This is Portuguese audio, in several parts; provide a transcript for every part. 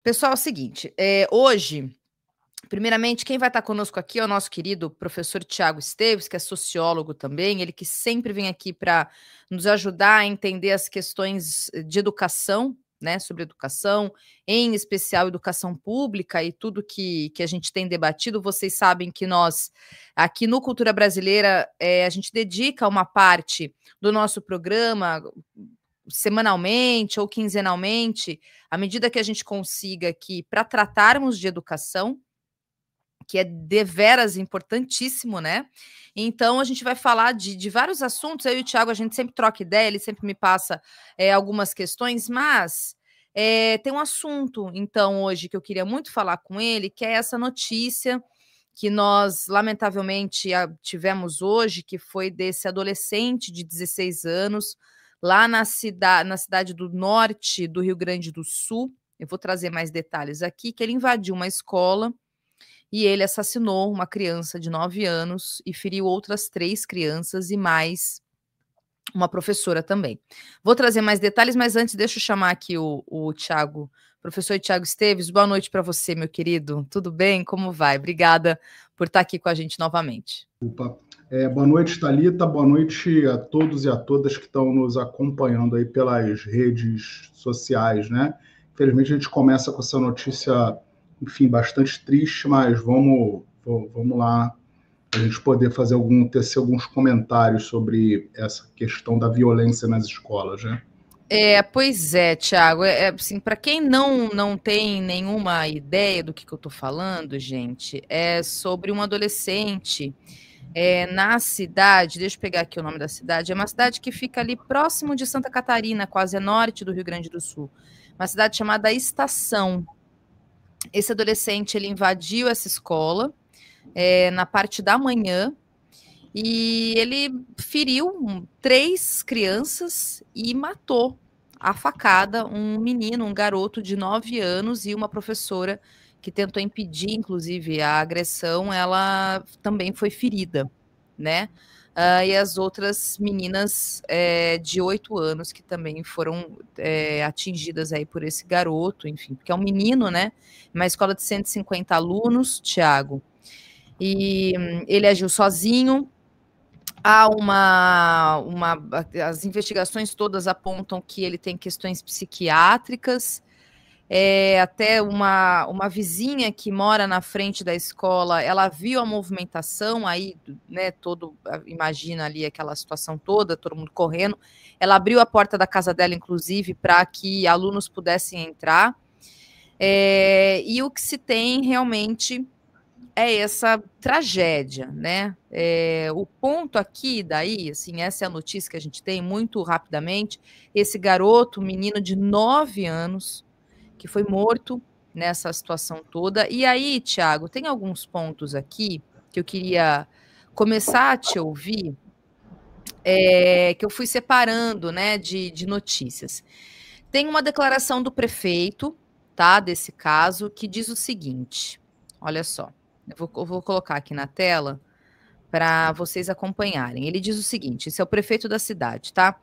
Pessoal, é o seguinte, hoje, primeiramente, quem vai estar conosco aqui é o nosso querido professor Tiago Esteves, que é sociólogo também, ele que sempre vem aqui para nos ajudar a entender as questões de educação, né, sobre educação, em especial educação pública e tudo que a gente tem debatido. Vocês sabem que nós, aqui no Cultura Brasileira, a gente dedica uma parte do nosso programa semanalmente ou quinzenalmente, à medida que a gente consiga aqui, para tratarmos de educação, que é deveras importantíssimo, né? Então, a gente vai falar de vários assuntos. Eu e o Thiago, a gente sempre troca ideia, ele sempre me passa algumas questões, mas tem um assunto, então, hoje, que eu queria muito falar com ele, que é essa notícia que nós, lamentavelmente, tivemos hoje, que foi desse adolescente de 16 anos, lá na cidade do norte do Rio Grande do Sul. Eu vou trazer mais detalhes aqui, que ele invadiu uma escola e ele assassinou uma criança de 9 anos e feriu outras 3 crianças e mais uma professora também. Vou trazer mais detalhes, mas antes deixa eu chamar aqui o Tiago, professor Tiago Esteves. Boa noite para você, meu querido. Tudo bem? Como vai? Obrigada por estar aqui com a gente novamente. Opa. Boa noite, Thalita. Boa noite a todos e a todas que estão nos acompanhando aí pelas redes sociais, né? Infelizmente, a gente começa com essa notícia, enfim, bastante triste, mas vamos lá, a gente poder tecer alguns comentários sobre essa questão da violência nas escolas, né? Pois é, Thiago, assim, para quem não tem nenhuma ideia do que eu estou falando, gente, é sobre um adolescente na cidade, deixa eu pegar aqui o nome da cidade, é uma cidade que fica ali próximo de Santa Catarina, quase a norte do Rio Grande do Sul, uma cidade chamada Estação. Esse adolescente, ele invadiu essa escola na parte da manhã, e ele feriu 3 crianças e matou a facada um menino, um garoto de 9 anos e uma professora que tentou impedir, inclusive, a agressão, ela também foi ferida, né? E as outras meninas de 8 anos que também foram atingidas aí por esse garoto, enfim, porque é um menino, né? Uma escola de 150 alunos, Tiago, e ele agiu sozinho. As investigações todas apontam que ele tem questões psiquiátricas, até uma vizinha que mora na frente da escola, ela viu a movimentação aí, né, imagina ali aquela situação toda, todo mundo correndo, ela abriu a porta da casa dela, inclusive, para que alunos pudessem entrar, e o que se tem realmente é essa tragédia, né? O ponto aqui, daí, assim, essa é a notícia que a gente tem, muito rapidamente, esse garoto, menino de 9 anos, que foi morto nessa situação toda. E aí, Tiago, tem alguns pontos aqui que eu queria começar a te ouvir, que eu fui separando, né, de notícias. Tem uma declaração do prefeito, tá, desse caso, que diz o seguinte, olha só, eu vou colocar aqui na tela para vocês acompanharem. Ele diz o seguinte, esse é o prefeito da cidade, tá?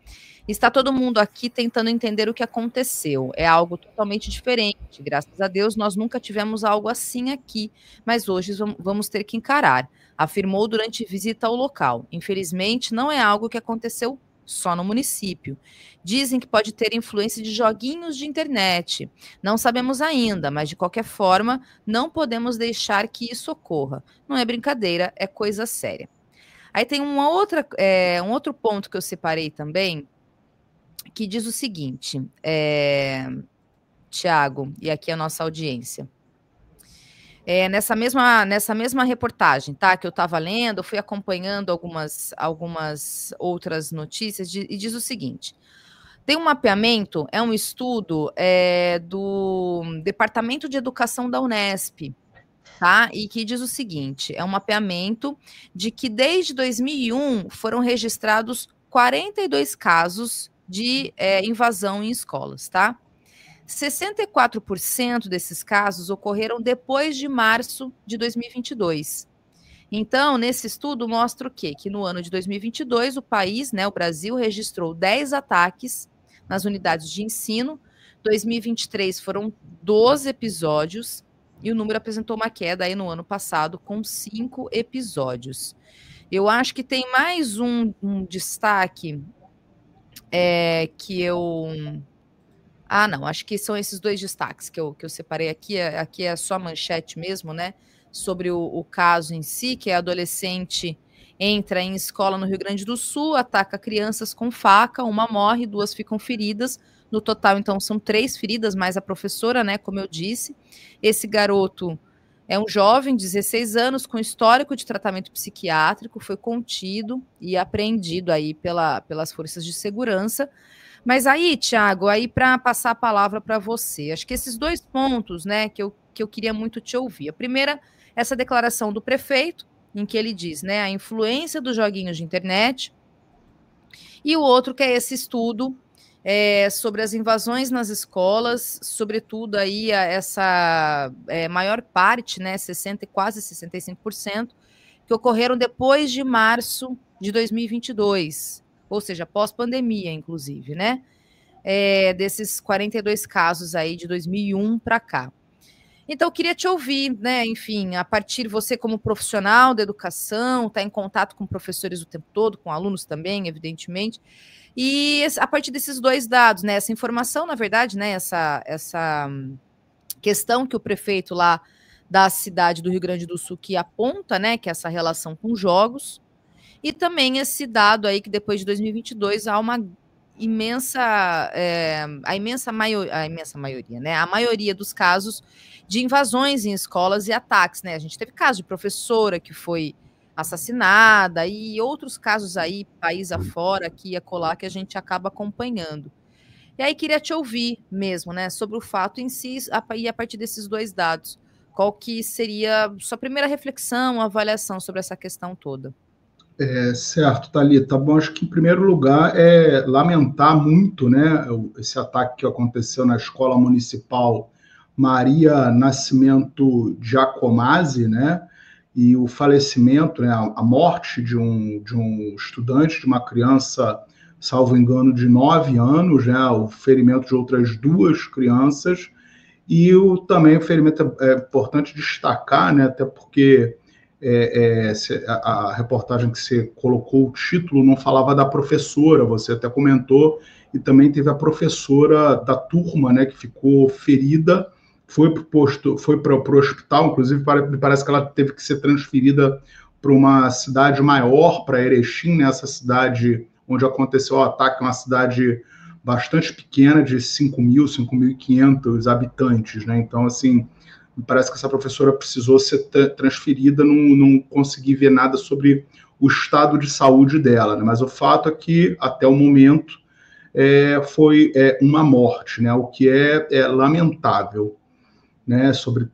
Está todo mundo aqui tentando entender o que aconteceu. É algo totalmente diferente. Graças a Deus, nós nunca tivemos algo assim aqui, mas hoje vamos ter que encarar, afirmou durante visita ao local. Infelizmente, não é algo que aconteceu só no município. Dizem que pode ter influência de joguinhos de internet. Não sabemos ainda, mas de qualquer forma, não podemos deixar que isso ocorra. Não é brincadeira, é coisa séria. Aí tem um outro ponto que eu separei também, que diz o seguinte, Tiago, e aqui a nossa audiência. Nessa mesma reportagem, tá, que eu estava lendo, eu fui acompanhando algumas outras notícias, e diz o seguinte, tem um mapeamento, é um estudo do Departamento de Educação da Unesp, tá, e que diz o seguinte, é um mapeamento de que desde 2001 foram registrados 42 casos de invasão em escolas, tá? 64% desses casos ocorreram depois de março de 2022. Então, nesse estudo mostra o quê? Que no ano de 2022, o país, né, o Brasil, registrou 10 ataques nas unidades de ensino, 2023 foram 12 episódios e o número apresentou uma queda aí no ano passado com 5 episódios. Eu acho que tem mais um destaque que eu... Ah, não, acho que são esses 2 destaques que eu separei aqui. Aqui é só manchete mesmo, né? Sobre o caso em si, que é adolescente entra em escola no Rio Grande do Sul, ataca crianças com faca, uma morre, 2 ficam feridas. No total, então, são 3 feridas, mais a professora, né? Como eu disse. Esse garoto é um jovem, 16 anos, com histórico de tratamento psiquiátrico, foi contido e apreendido aí pelas forças de segurança. Mas aí, Thiago, aí para passar a palavra para você, acho que esses 2 pontos, né, que eu queria muito te ouvir. A primeira, essa declaração do prefeito, em que ele diz, né, a influência dos joguinhos de internet, e o outro que é esse estudo sobre as invasões nas escolas, sobretudo aí essa maior parte, né, quase 65%, que ocorreram depois de março de 2022, ou seja, pós-pandemia, inclusive, né, desses 42 casos aí de 2001 para cá. Então, eu queria te ouvir, né, enfim, a partir você como profissional da educação, está em contato com professores o tempo todo, com alunos também, evidentemente, e a partir desses 2 dados, né, essa informação, na verdade, né, essa questão que o prefeito lá da cidade do Rio Grande do Sul que aponta, né, que é essa relação com jogos, e também esse dado aí que depois de 2022 há uma a imensa maioria, né? A maioria dos casos de invasões em escolas e ataques, né? A gente teve caso de professora que foi assassinada e outros casos aí, país afora, aqui e acolá, que a gente acaba acompanhando. E aí queria te ouvir mesmo, né? Sobre o fato em si e a partir desses 2 dados. Qual que seria sua primeira reflexão, avaliação sobre essa questão toda? Certo, Thalita. Bom, acho que em primeiro lugar é lamentar muito, né, esse ataque que aconteceu na Escola Municipal Maria Nascimento Giacomazzi, né, e o falecimento, né, a morte de um estudante, de uma criança, salvo engano, de 9 anos, né, o ferimento de outras 2 crianças, e também o ferimento é importante destacar, né, até porque a reportagem que você colocou, o título não falava da professora, você até comentou, e também teve a professora da turma, né, que ficou ferida, foi para o hospital, inclusive me parece que ela teve que ser transferida para uma cidade maior, para Erechim, né, essa cidade onde aconteceu o ataque, uma cidade bastante pequena, de 5.500 habitantes, né, então, assim, me parece que essa professora precisou ser transferida, não consegui ver nada sobre o estado de saúde dela, né? Mas o fato é que, até o momento, foi uma morte, né? O que é lamentável, né? Sobre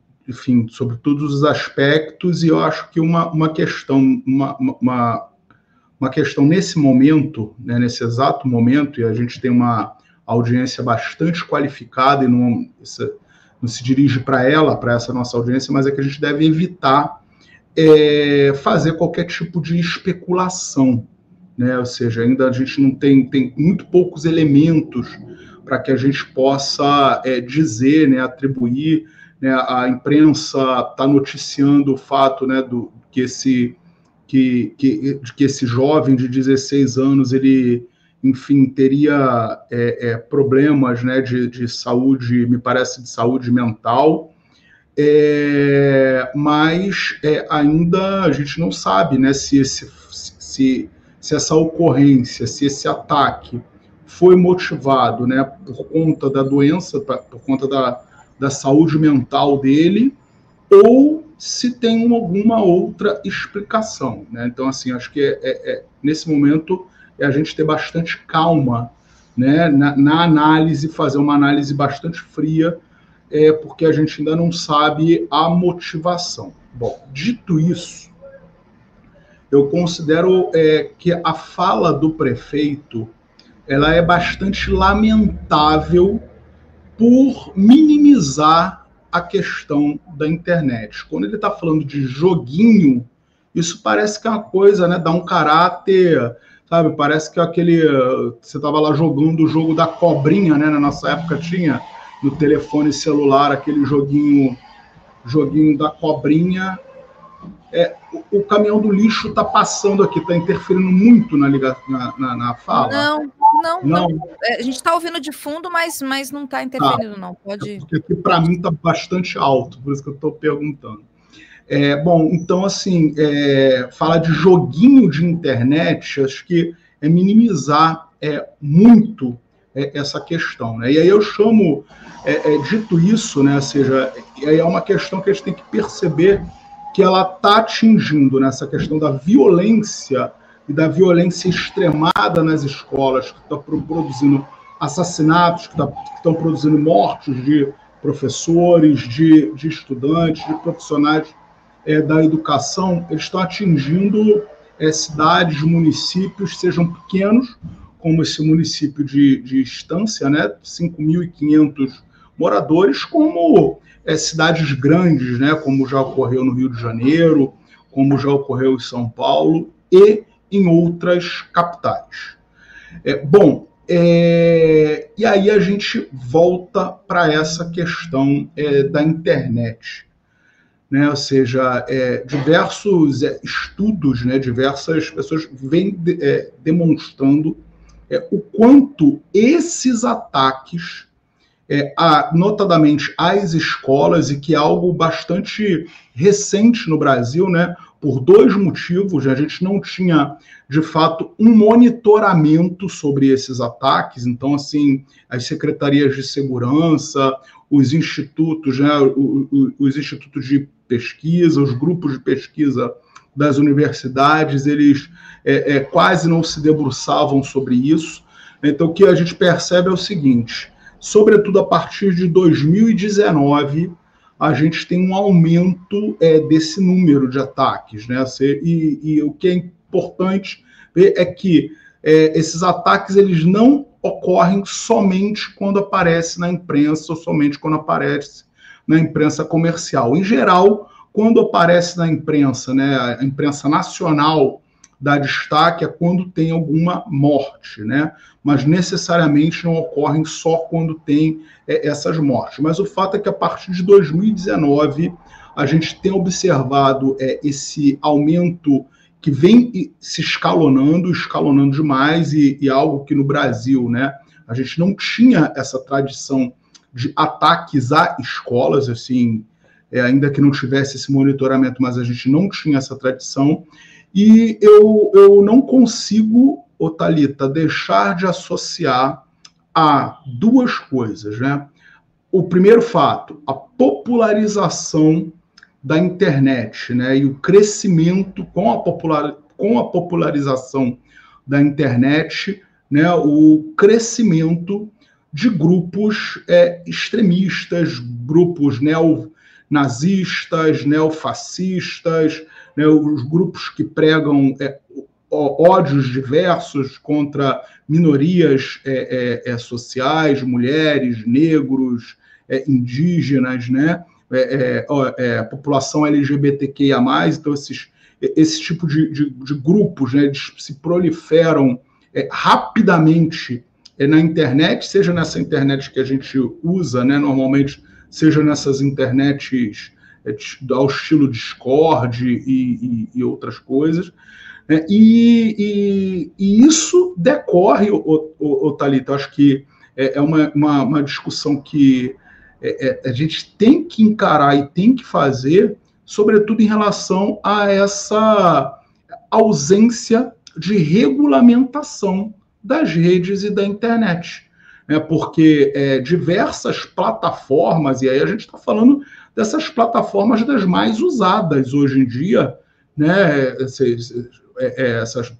todos os aspectos, e eu acho que uma questão nesse momento, né? Nesse exato momento, e a gente tem uma audiência bastante qualificada, e não se dirige para essa nossa audiência, mas é que a gente deve evitar fazer qualquer tipo de especulação, né? Ou seja, ainda a gente não tem muito poucos elementos para que a gente possa dizer, né, atribuir, né, a imprensa está noticiando o fato, né, que esse jovem de 16 anos, ele, enfim, teria problemas, né, de saúde, me parece, de saúde mental, mas ainda a gente não sabe, né, se essa ocorrência, se esse ataque foi motivado, né, por conta da doença, por conta da saúde mental dele, ou se tem alguma outra explicação, né? Então, assim, acho que nesse momento a gente ter bastante calma, né, na análise, fazer uma análise bastante fria, porque a gente ainda não sabe a motivação. Bom, dito isso, eu considero que a fala do prefeito ela é bastante lamentável por minimizar a questão da internet. Quando ele está falando de joguinho, isso parece que é uma coisa, né, dá um caráter, sabe? Parece que você estava lá jogando o jogo da cobrinha, né? Na nossa época tinha no telefone celular, aquele joguinho da cobrinha. O caminhão do lixo está passando aqui, está interferindo muito na fala? Não. A gente está ouvindo de fundo, mas não está interferindo, não. Pode. Porque aqui, para mim, está bastante alto, por isso que eu estou perguntando. Bom, então, assim, falar de joguinho de internet, acho que é minimizar muito essa questão, né? E aí eu chamo, dito isso, né? Ou seja, é uma questão que a gente tem que perceber que ela está atingindo nessa questão da violência e da violência extremada nas escolas, que estão produzindo assassinatos, que estão produzindo mortes de professores, de estudantes, de profissionais da educação. Eles estão atingindo cidades, municípios, sejam pequenos, como esse município de Estância, né, 5.500 moradores, como cidades grandes, né, como já ocorreu no Rio de Janeiro, como já ocorreu em São Paulo e em outras capitais. Bom, e aí a gente volta para essa questão da internet, né? Ou seja, diversos estudos, né, diversas pessoas vêm demonstrando o quanto esses ataques, notadamente às escolas, e que é algo bastante recente no Brasil, né, por dois motivos. A gente não tinha, de fato, um monitoramento sobre esses ataques. Então, assim, as secretarias de segurança, os institutos, né, os institutos de pesquisa, os grupos de pesquisa das universidades, eles quase não se debruçavam sobre isso. Então, o que a gente percebe é o seguinte: sobretudo a partir de 2019, a gente tem um aumento desse número de ataques, né? E o que é importante ver é que esses ataques, eles não ocorrem somente quando aparece na imprensa, ou somente quando aparece na imprensa comercial. Em geral, quando aparece na imprensa, né, a imprensa nacional dá destaque quando tem alguma morte, né? Mas necessariamente não ocorrem só quando tem essas mortes. Mas o fato é que a partir de 2019 a gente tem observado esse aumento que vem se escalonando demais, e algo que no Brasil, né, a gente não tinha essa tradição de ataques a escolas, assim, ainda que não tivesse esse monitoramento, mas a gente não tinha essa tradição. E eu não consigo, Thalita, deixar de associar a duas coisas, né? O primeiro fato, a popularização da internet, né? E o crescimento com a popularização da internet, né? O crescimento de grupos extremistas, grupos neonazistas, neofascistas, né, os grupos que pregam ódios diversos contra minorias sociais, mulheres, negros, indígenas, né, população LGBTQIA+. Então, esse tipo de grupos, né, se proliferam rapidamente na internet, seja nessa internet que a gente usa, né, normalmente, seja nessas internets ao estilo Discord e outras coisas. E isso decorre, Thalita, eu acho que é uma discussão que a gente tem que encarar e tem que fazer, sobretudo em relação a essa ausência de regulamentação das redes e da internet. Porque diversas plataformas, e aí a gente está falando dessas plataformas das mais usadas hoje em dia, né?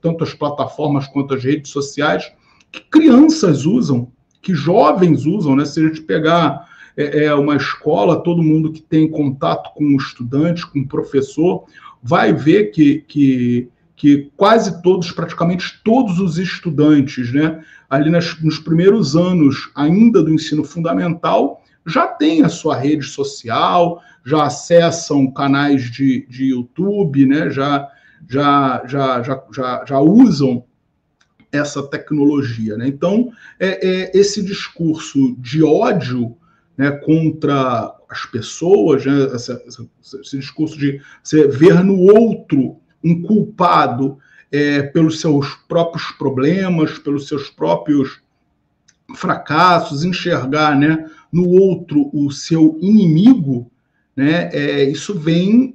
Tanto as plataformas quanto as redes sociais, que crianças usam, que jovens usam, né? Se a gente pegar uma escola, todo mundo que tem contato com um estudante, com um professor, vai ver que quase todos, praticamente todos os estudantes, né, ali nos primeiros anos ainda do ensino fundamental, já tem a sua rede social, já acessam canais de YouTube, né, já usam essa tecnologia, né? Então, esse discurso de ódio, né, contra as pessoas, né, esse discurso de você ver no outro um culpado pelos seus próprios problemas, pelos seus próprios fracassos, enxergar, né, no outro o seu inimigo, né, isso vem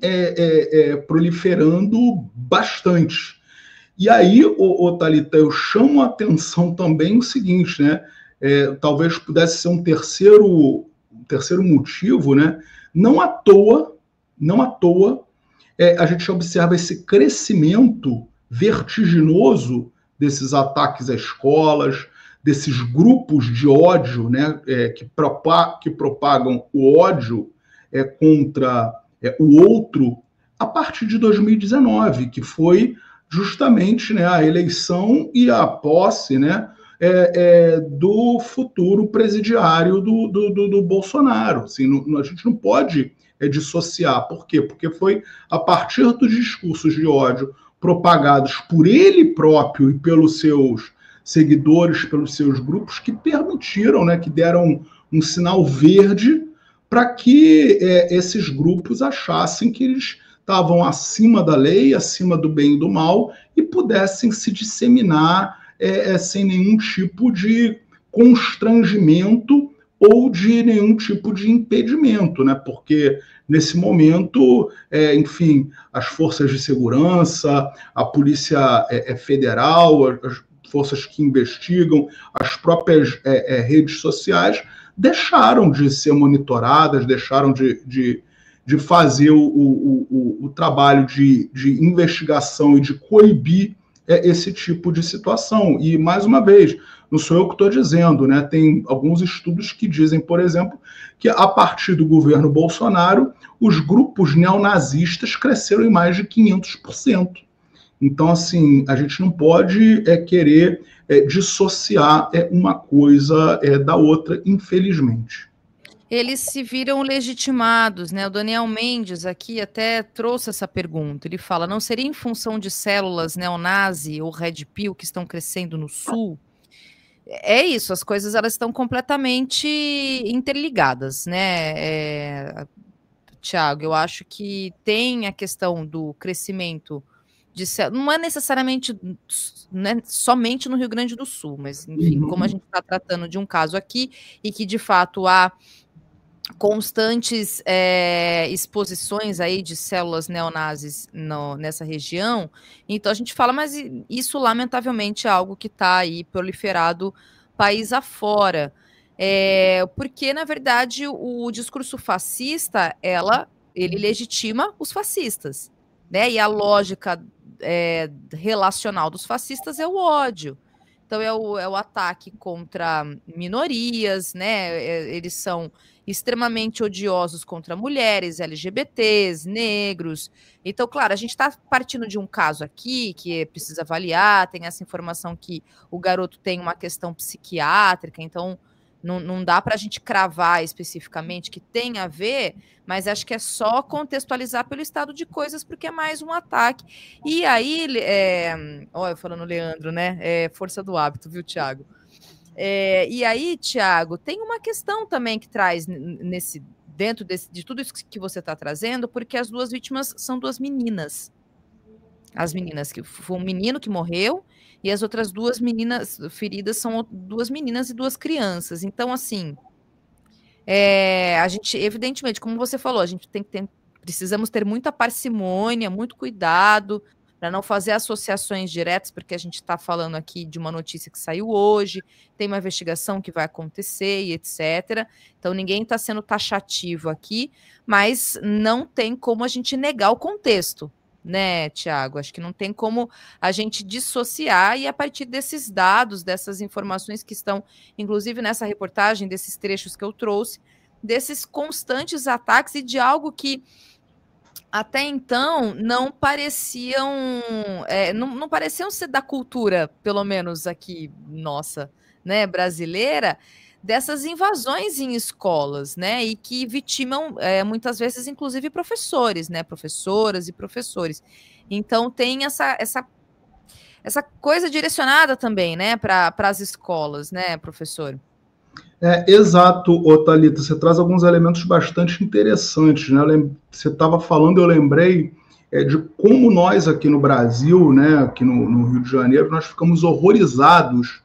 proliferando bastante. E aí, Thalita, eu chamo a atenção também o seguinte, né, talvez pudesse ser um terceiro motivo, né, não à toa, a gente observa esse crescimento vertiginoso desses ataques às escolas, desses grupos de ódio, né, que propagam o ódio contra o outro, a partir de 2019, que foi justamente, né, a eleição e a posse, né, do futuro presidiário do Bolsonaro. Assim, a gente não pode dissociar. Por quê? Porque foi a partir dos discursos de ódio propagados por ele próprio e pelos seus seguidores, pelos seus grupos, que permitiram, né, que deram um sinal verde para que esses grupos achassem que eles estavam acima da lei, acima do bem e do mal, e pudessem se disseminar sem nenhum tipo de constrangimento ou de nenhum tipo de impedimento, né? Porque nesse momento, enfim, as forças de segurança, a Polícia Federal, as forças que investigam, as próprias redes sociais, deixaram de ser monitoradas, deixaram de fazer o trabalho de investigação e de coibir esse tipo de situação. E, mais uma vez, não sou eu que estou dizendo, né? Tem alguns estudos que dizem, por exemplo, que a partir do governo Bolsonaro, os grupos neonazistas cresceram em mais de 500%. Então, assim, a gente não pode querer dissociar uma coisa da outra, infelizmente. Eles se viram legitimados, né? O Daniel Mendes aqui até trouxe essa pergunta. Ele fala: não seria em função de células neonazi ou Red Pill que estão crescendo no Sul? É isso, as coisas elas estão completamente interligadas, né? Tiago, eu acho que tem a questão do crescimento de células, não é necessariamente somente no Rio Grande do Sul, mas enfim, como a gente está tratando de um caso aqui e que de fato há constantes exposições aí de células neonazis nessa região, então a gente fala, mas isso lamentavelmente é algo que está aí proliferado país afora, porque na verdade o discurso fascista, ele legitima os fascistas, né? E a lógica relacional dos fascistas é o ódio. Então é o ataque contra minorias, né? Eles são extremamente odiosos contra mulheres, LGBTs, negros. Então, claro, a gente está partindo de um caso aqui que precisa avaliar, tem essa informação que o garoto tem uma questão psiquiátrica, então não dá para a gente cravar especificamente que tem a ver, mas acho que é só contextualizar pelo estado de coisas, porque é mais um ataque. E aí, eu falando Leandro, né? Força do hábito, viu, Tiago? E aí, Tiago, tem uma questão também que traz dentro de tudo isso que você está trazendo, porque as duas vítimas são duas meninas. As meninas, que foi um menino que morreu, e as outras duas meninas feridas são duas meninas e duas crianças. Então, assim, a gente, evidentemente, como você falou, a gente precisamos ter muita parcimônia, muito cuidado, para não fazer associações diretas, porque a gente está falando aqui de uma notícia que saiu hoje, tem uma investigação que vai acontecer e etc. Então, ninguém está sendo taxativo aqui, mas não tem como a gente negar o contexto, né, Tiago? Acho que não tem como a gente dissociar, e a partir desses dados, dessas informações que estão, inclusive nessa reportagem, desses trechos que eu trouxe, desses constantes ataques e de algo que até então não pareciam não pareciam ser da cultura, pelo menos aqui nossa, né, brasileira, dessas invasões em escolas, né, e que vitimam muitas vezes, inclusive, professores, né, professoras e professores. Então tem essa coisa direcionada também, né, para as escolas, né, professor? Exato, ô Thalita, você traz alguns elementos bastante interessantes, né? Você estava falando, eu lembrei de como nós aqui no Brasil, né, aqui no Rio de Janeiro, nós ficamos horrorizados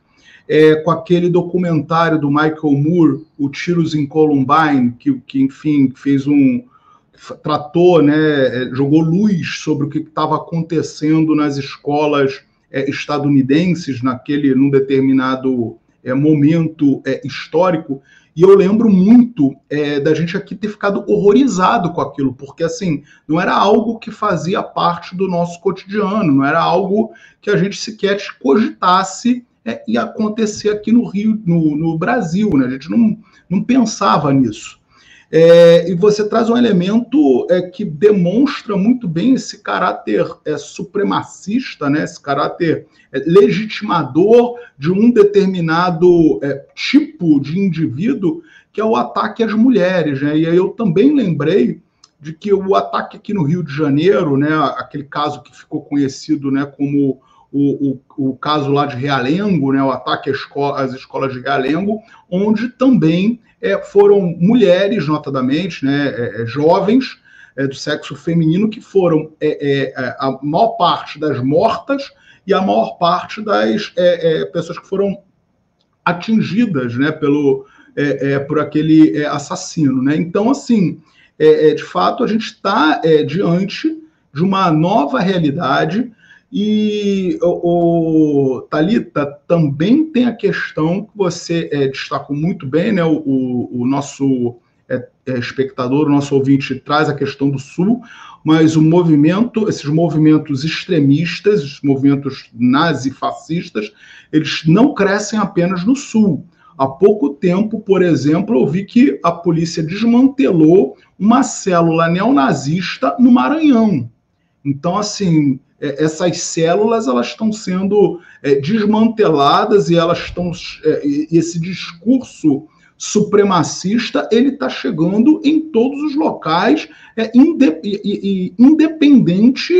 com aquele documentário do Michael Moore, o Tiros em Columbine, que enfim, tratou, né, jogou luz sobre o que estava acontecendo nas escolas estadunidenses num determinado momento histórico. E eu lembro muito da gente aqui ter ficado horrorizado com aquilo, porque assim, não era algo que fazia parte do nosso cotidiano, não era algo que a gente sequer cogitasse ia acontecer aqui no Rio, no Brasil, né? A gente não pensava nisso. E você traz um elemento que demonstra muito bem esse caráter supremacista, né? Esse caráter legitimador de um determinado tipo de indivíduo, que é o ataque às mulheres, né? E aí eu também lembrei de que o ataque aqui no Rio de Janeiro, né? Aquele caso que ficou conhecido, né, como o caso lá de Realengo, né, o ataque às escolas de Realengo, onde também foram mulheres, notadamente, né, jovens do sexo feminino, que foram a maior parte das mortas e a maior parte das pessoas que foram atingidas, né, por aquele assassino. Né? Então, assim, de fato, a gente está diante de uma nova realidade. E, Thalita, também tem a questão que você destacou muito bem, né? O nosso espectador, o nosso ouvinte traz a questão do Sul, mas esses movimentos extremistas, esses movimentos nazifascistas, eles não crescem apenas no Sul. Há pouco tempo, por exemplo, eu vi que a polícia desmantelou uma célula neonazista no Maranhão. Então, assim, essas células elas estão sendo desmanteladas e esse discurso supremacista ele está chegando em todos os locais, independente,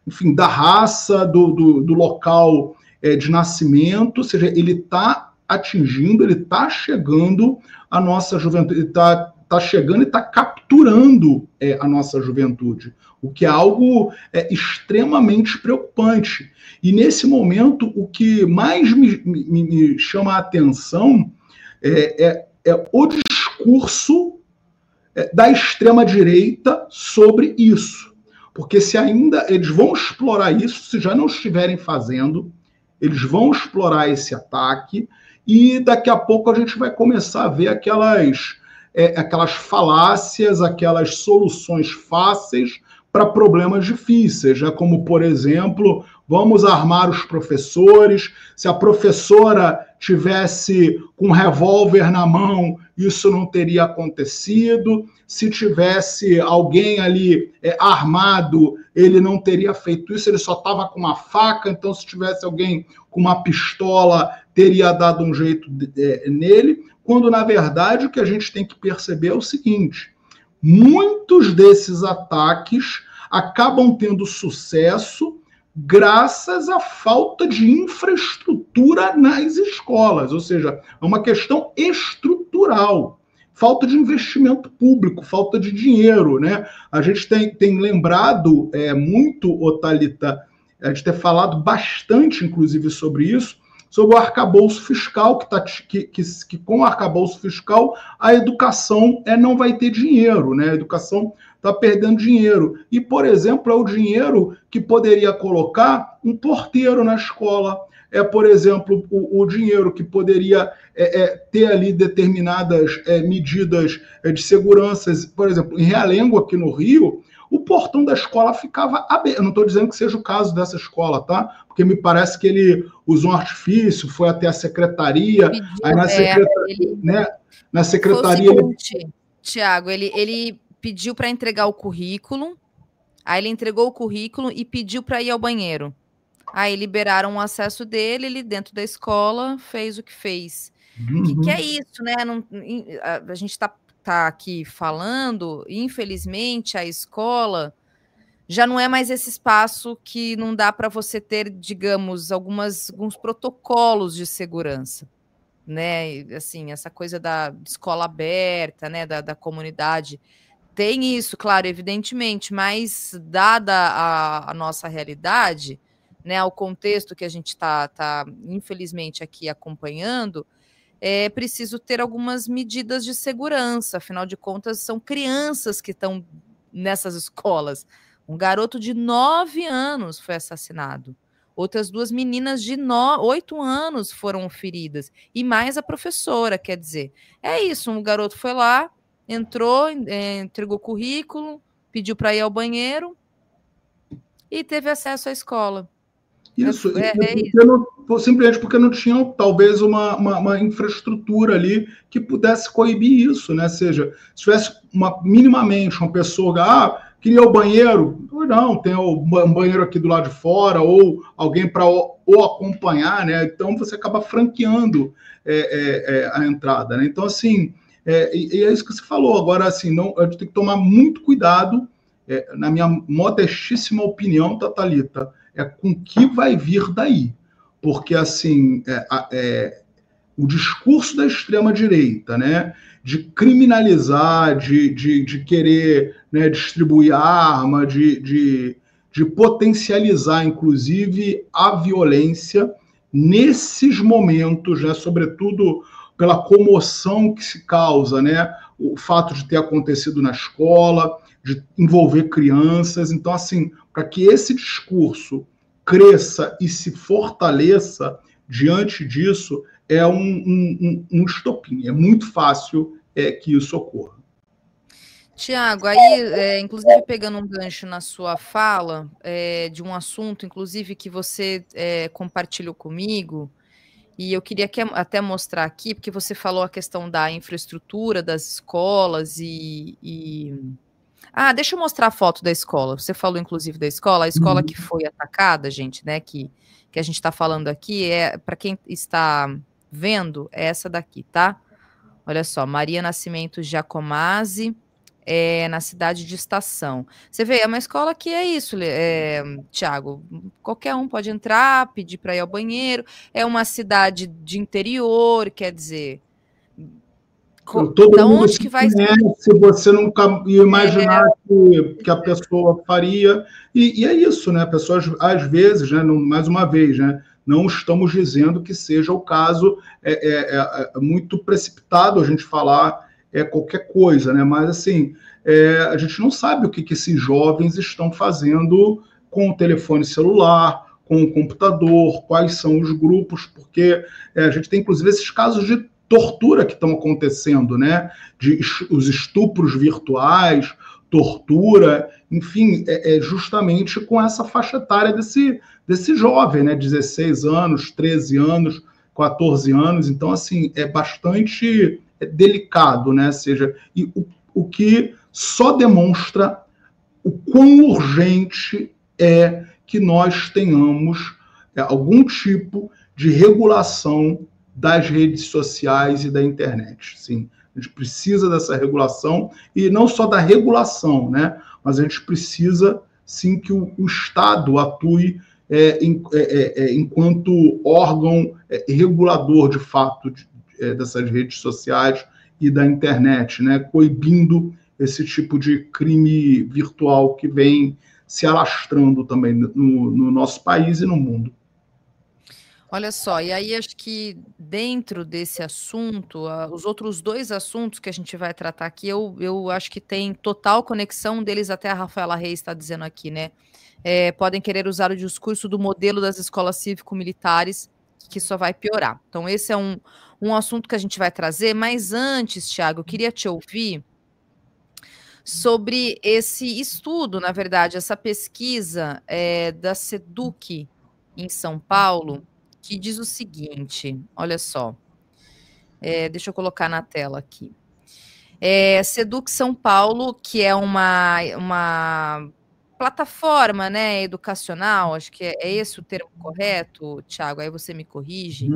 enfim, da raça, do local de nascimento, ou seja, ele está atingindo, ele está chegando a nossa juventude, está chegando e está capturando a nossa juventude, o que é algo extremamente preocupante. E nesse momento, o que mais me chama a atenção é o discurso da extrema-direita sobre isso. Porque se ainda eles vão explorar isso, se já não estiverem fazendo, eles vão explorar esse ataque e daqui a pouco a gente vai começar a ver aquelas falácias, aquelas soluções fáceis para problemas difíceis, né? Como, por exemplo, vamos armar os professores, se a professora tivesse com um revólver na mão, isso não teria acontecido, se tivesse alguém ali armado, ele não teria feito isso, ele só estava com uma faca, então se tivesse alguém com uma pistola, teria dado um jeito nele, quando, na verdade, o que a gente tem que perceber é o seguinte: muitos desses ataques acabam tendo sucesso graças à falta de infraestrutura nas escolas, ou seja, é uma questão estrutural. Falta de investimento público, falta de dinheiro, né? A gente tem lembrado muito, Thalita, a gente tem falado bastante, inclusive, sobre isso, sobre o arcabouço fiscal, que com o arcabouço fiscal a educação não vai ter dinheiro, né? A educação está perdendo dinheiro. E, por exemplo, é o dinheiro que poderia colocar um porteiro na escola, por exemplo, o dinheiro que poderia ter ali determinadas medidas de segurança. Por exemplo, em Realengo, aqui no Rio, o portão da escola ficava aberto. Eu não estou dizendo que seja o caso dessa escola, tá? Porque me parece que ele usou um artifício, foi até a secretaria. Pediu, aí na secretaria... Tiago, ele pediu para entregar o currículo, aí ele entregou o currículo e pediu para ir ao banheiro. Aí liberaram o acesso dele, ele dentro da escola fez o que fez. Uhum. Que é isso, né? A gente está aqui falando, infelizmente, a escola já não é mais esse espaço que não dá para você ter, digamos, alguns protocolos de segurança, né? Assim, essa coisa da escola aberta, né? Da comunidade. Tem isso, claro, evidentemente, mas dada a nossa realidade, né, o contexto que a gente está, infelizmente, aqui acompanhando, é preciso ter algumas medidas de segurança, afinal de contas, são crianças que estão nessas escolas. Um garoto de 9 anos foi assassinado. Outras 2 meninas de 8 anos foram feridas. E mais a professora, quer dizer. É isso, um garoto foi lá, entrou, entregou currículo, pediu para ir ao banheiro e teve acesso à escola. Isso, Isso. Simplesmente porque não tinha talvez uma infraestrutura ali que pudesse coibir isso, né? Seja, se tivesse minimamente uma pessoa, queria ir ao banheiro, não, tem um banheiro aqui do lado de fora, ou alguém para ou acompanhar, né? Então você acaba franqueando a entrada, né? Então, assim, e é isso que você falou. Agora, assim, não, a gente tem que tomar muito cuidado, na minha modestíssima opinião, Thalita, com que vai vir daí. Porque, assim, o discurso da extrema-direita, né, de criminalizar, de querer, né, distribuir arma, de potencializar, inclusive, a violência nesses momentos, né, sobretudo pela comoção que se causa, né, o fato de ter acontecido na escola, de envolver crianças. Então, assim, para que esse discurso cresça e se fortaleça diante disso, é um estopim. É muito fácil que isso ocorra. Tiago, aí, inclusive pegando um gancho na sua fala, de um assunto, inclusive, que você compartilhou comigo, e eu queria até mostrar aqui, porque você falou a questão da infraestrutura das escolas Ah, deixa eu mostrar a foto da escola. Você falou, inclusive, da escola. A escola que foi atacada, gente, né? Que a gente está falando aqui, para quem está vendo, é essa daqui, tá? Olha só, Maria Nascimento Giacomazzi, na cidade de Estação. Você vê, é uma escola que é isso, Tiago. Qualquer um pode entrar, pedir para ir ao banheiro. É uma cidade de interior, quer dizer. Todo mundo se conhece, você nunca ia imaginar que a pessoa faria. E é isso, né? Pessoas, às vezes, né, mais uma vez, né, não estamos dizendo que seja o caso, é muito precipitado a gente falar qualquer coisa, né? Mas, assim, a gente não sabe o que esses jovens estão fazendo com o telefone celular, com o computador, quais são os grupos, porque a gente tem, inclusive, esses casos de tortura que estão acontecendo, né? Os estupros virtuais, tortura, enfim, justamente com essa faixa etária desse jovem, né? 16 anos, 13 anos, 14 anos. Então, assim, é bastante delicado, né? Seja, e o que só demonstra o quão urgente é que nós tenhamos algum tipo de regulação das redes sociais e da internet. Sim, a gente precisa dessa regulação, e não só da regulação, né? Mas a gente precisa, sim, que o Estado atue enquanto órgão regulador, de fato, dessas redes sociais e da internet, né? Coibindo esse tipo de crime virtual que vem se alastrando também no nosso país e no mundo. Olha só, e aí acho que dentro desse assunto, os outros 2 assuntos que a gente vai tratar aqui, eu acho que tem total conexão, um deles até a Rafaela Reis está dizendo aqui, né? Podem querer usar o discurso do modelo das escolas cívico-militares, que só vai piorar. Então, esse é um assunto que a gente vai trazer, mas antes, Thiago, eu queria te ouvir sobre esse estudo, na verdade, essa pesquisa da SEDUC em São Paulo, que diz o seguinte, olha só, deixa eu colocar na tela aqui. SEDUC São Paulo, que é uma plataforma, né, educacional, acho que é esse o termo correto, Thiago, aí você me corrige,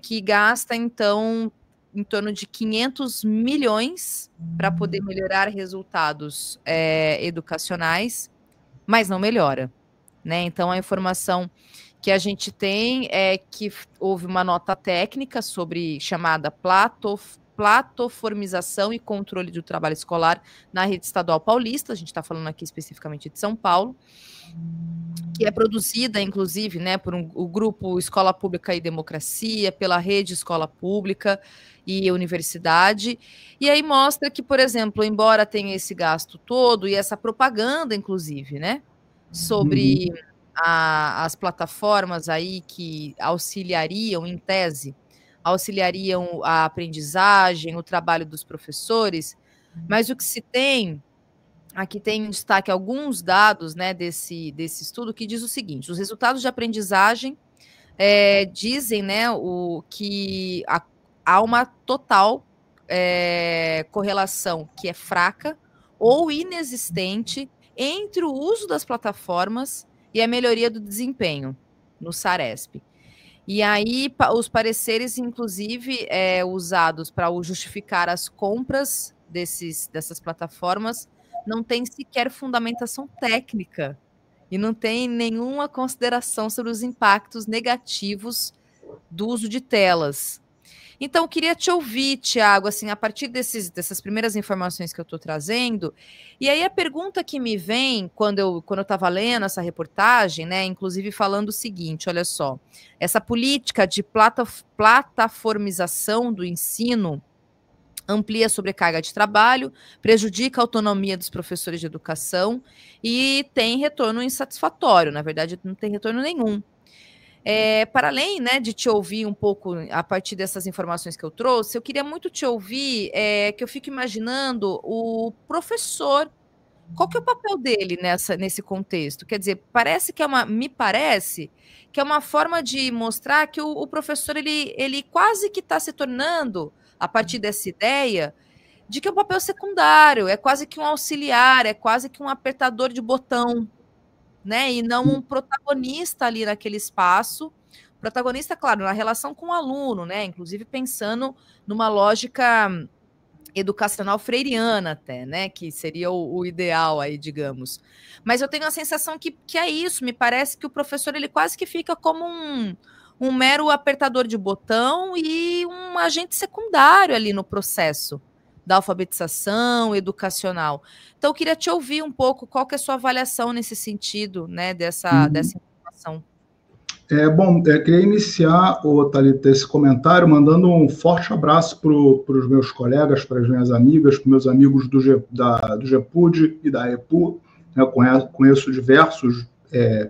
que gasta, então, em torno de 500 milhões para poder melhorar resultados educacionais, mas não melhora, né? Então, a informação que a gente tem é que houve uma nota técnica chamada plataformização e controle do trabalho escolar na rede estadual paulista, a gente está falando aqui especificamente de São Paulo, que é produzida, inclusive, né, por o grupo Escola Pública e Democracia, pela Rede Escola Pública e Universidade, e aí mostra que, por exemplo, embora tenha esse gasto todo e essa propaganda, inclusive, né, sobre as plataformas aí que auxiliariam, em tese, auxiliariam a aprendizagem, o trabalho dos professores, mas o que se tem, aqui tem em destaque alguns dados, né, desse estudo, que diz o seguinte: os resultados de aprendizagem dizem, né, que há uma total correlação que é fraca ou inexistente entre o uso das plataformas e a melhoria do desempenho no SARESP. E aí, os pareceres, inclusive, usados para justificar as compras dessas plataformas, não tem sequer fundamentação técnica e não tem nenhuma consideração sobre os impactos negativos do uso de telas. Então, eu queria te ouvir, Tiago, assim, a partir dessas primeiras informações que eu estou trazendo. E aí a pergunta que me vem quando eu estava lendo essa reportagem, né, inclusive falando o seguinte, olha só, essa política de plataformização do ensino amplia a sobrecarga de trabalho, prejudica a autonomia dos professores de educação e tem retorno insatisfatório, na verdade não tem retorno nenhum. Para além, né, de te ouvir um pouco a partir dessas informações que eu trouxe, eu queria muito te ouvir, que eu fico imaginando o professor, qual que é o papel dele nesse contexto? Quer dizer, me parece que é uma forma de mostrar que o professor, ele quase que está se tornando, a partir dessa ideia, de que é um papel secundário, é quase que um auxiliar, é quase que um apertador de botão, né? E não um protagonista ali naquele espaço. Protagonista, claro, na relação com o aluno, né? Inclusive pensando numa lógica educacional freiriana até, né? Que seria o ideal aí, digamos. Mas eu tenho a sensação que é isso. Me parece que o professor, ele quase que fica como um mero apertador de botão e um agente secundário ali no processo da alfabetização educacional. Então, eu queria te ouvir um pouco, qual que é a sua avaliação nesse sentido, né, dessa informação. Bom, queria iniciar, Thalita, esse comentário mandando um forte abraço para os meus colegas, para as minhas amigas, para os meus amigos do GEPUD e da EPU. Conheço diversos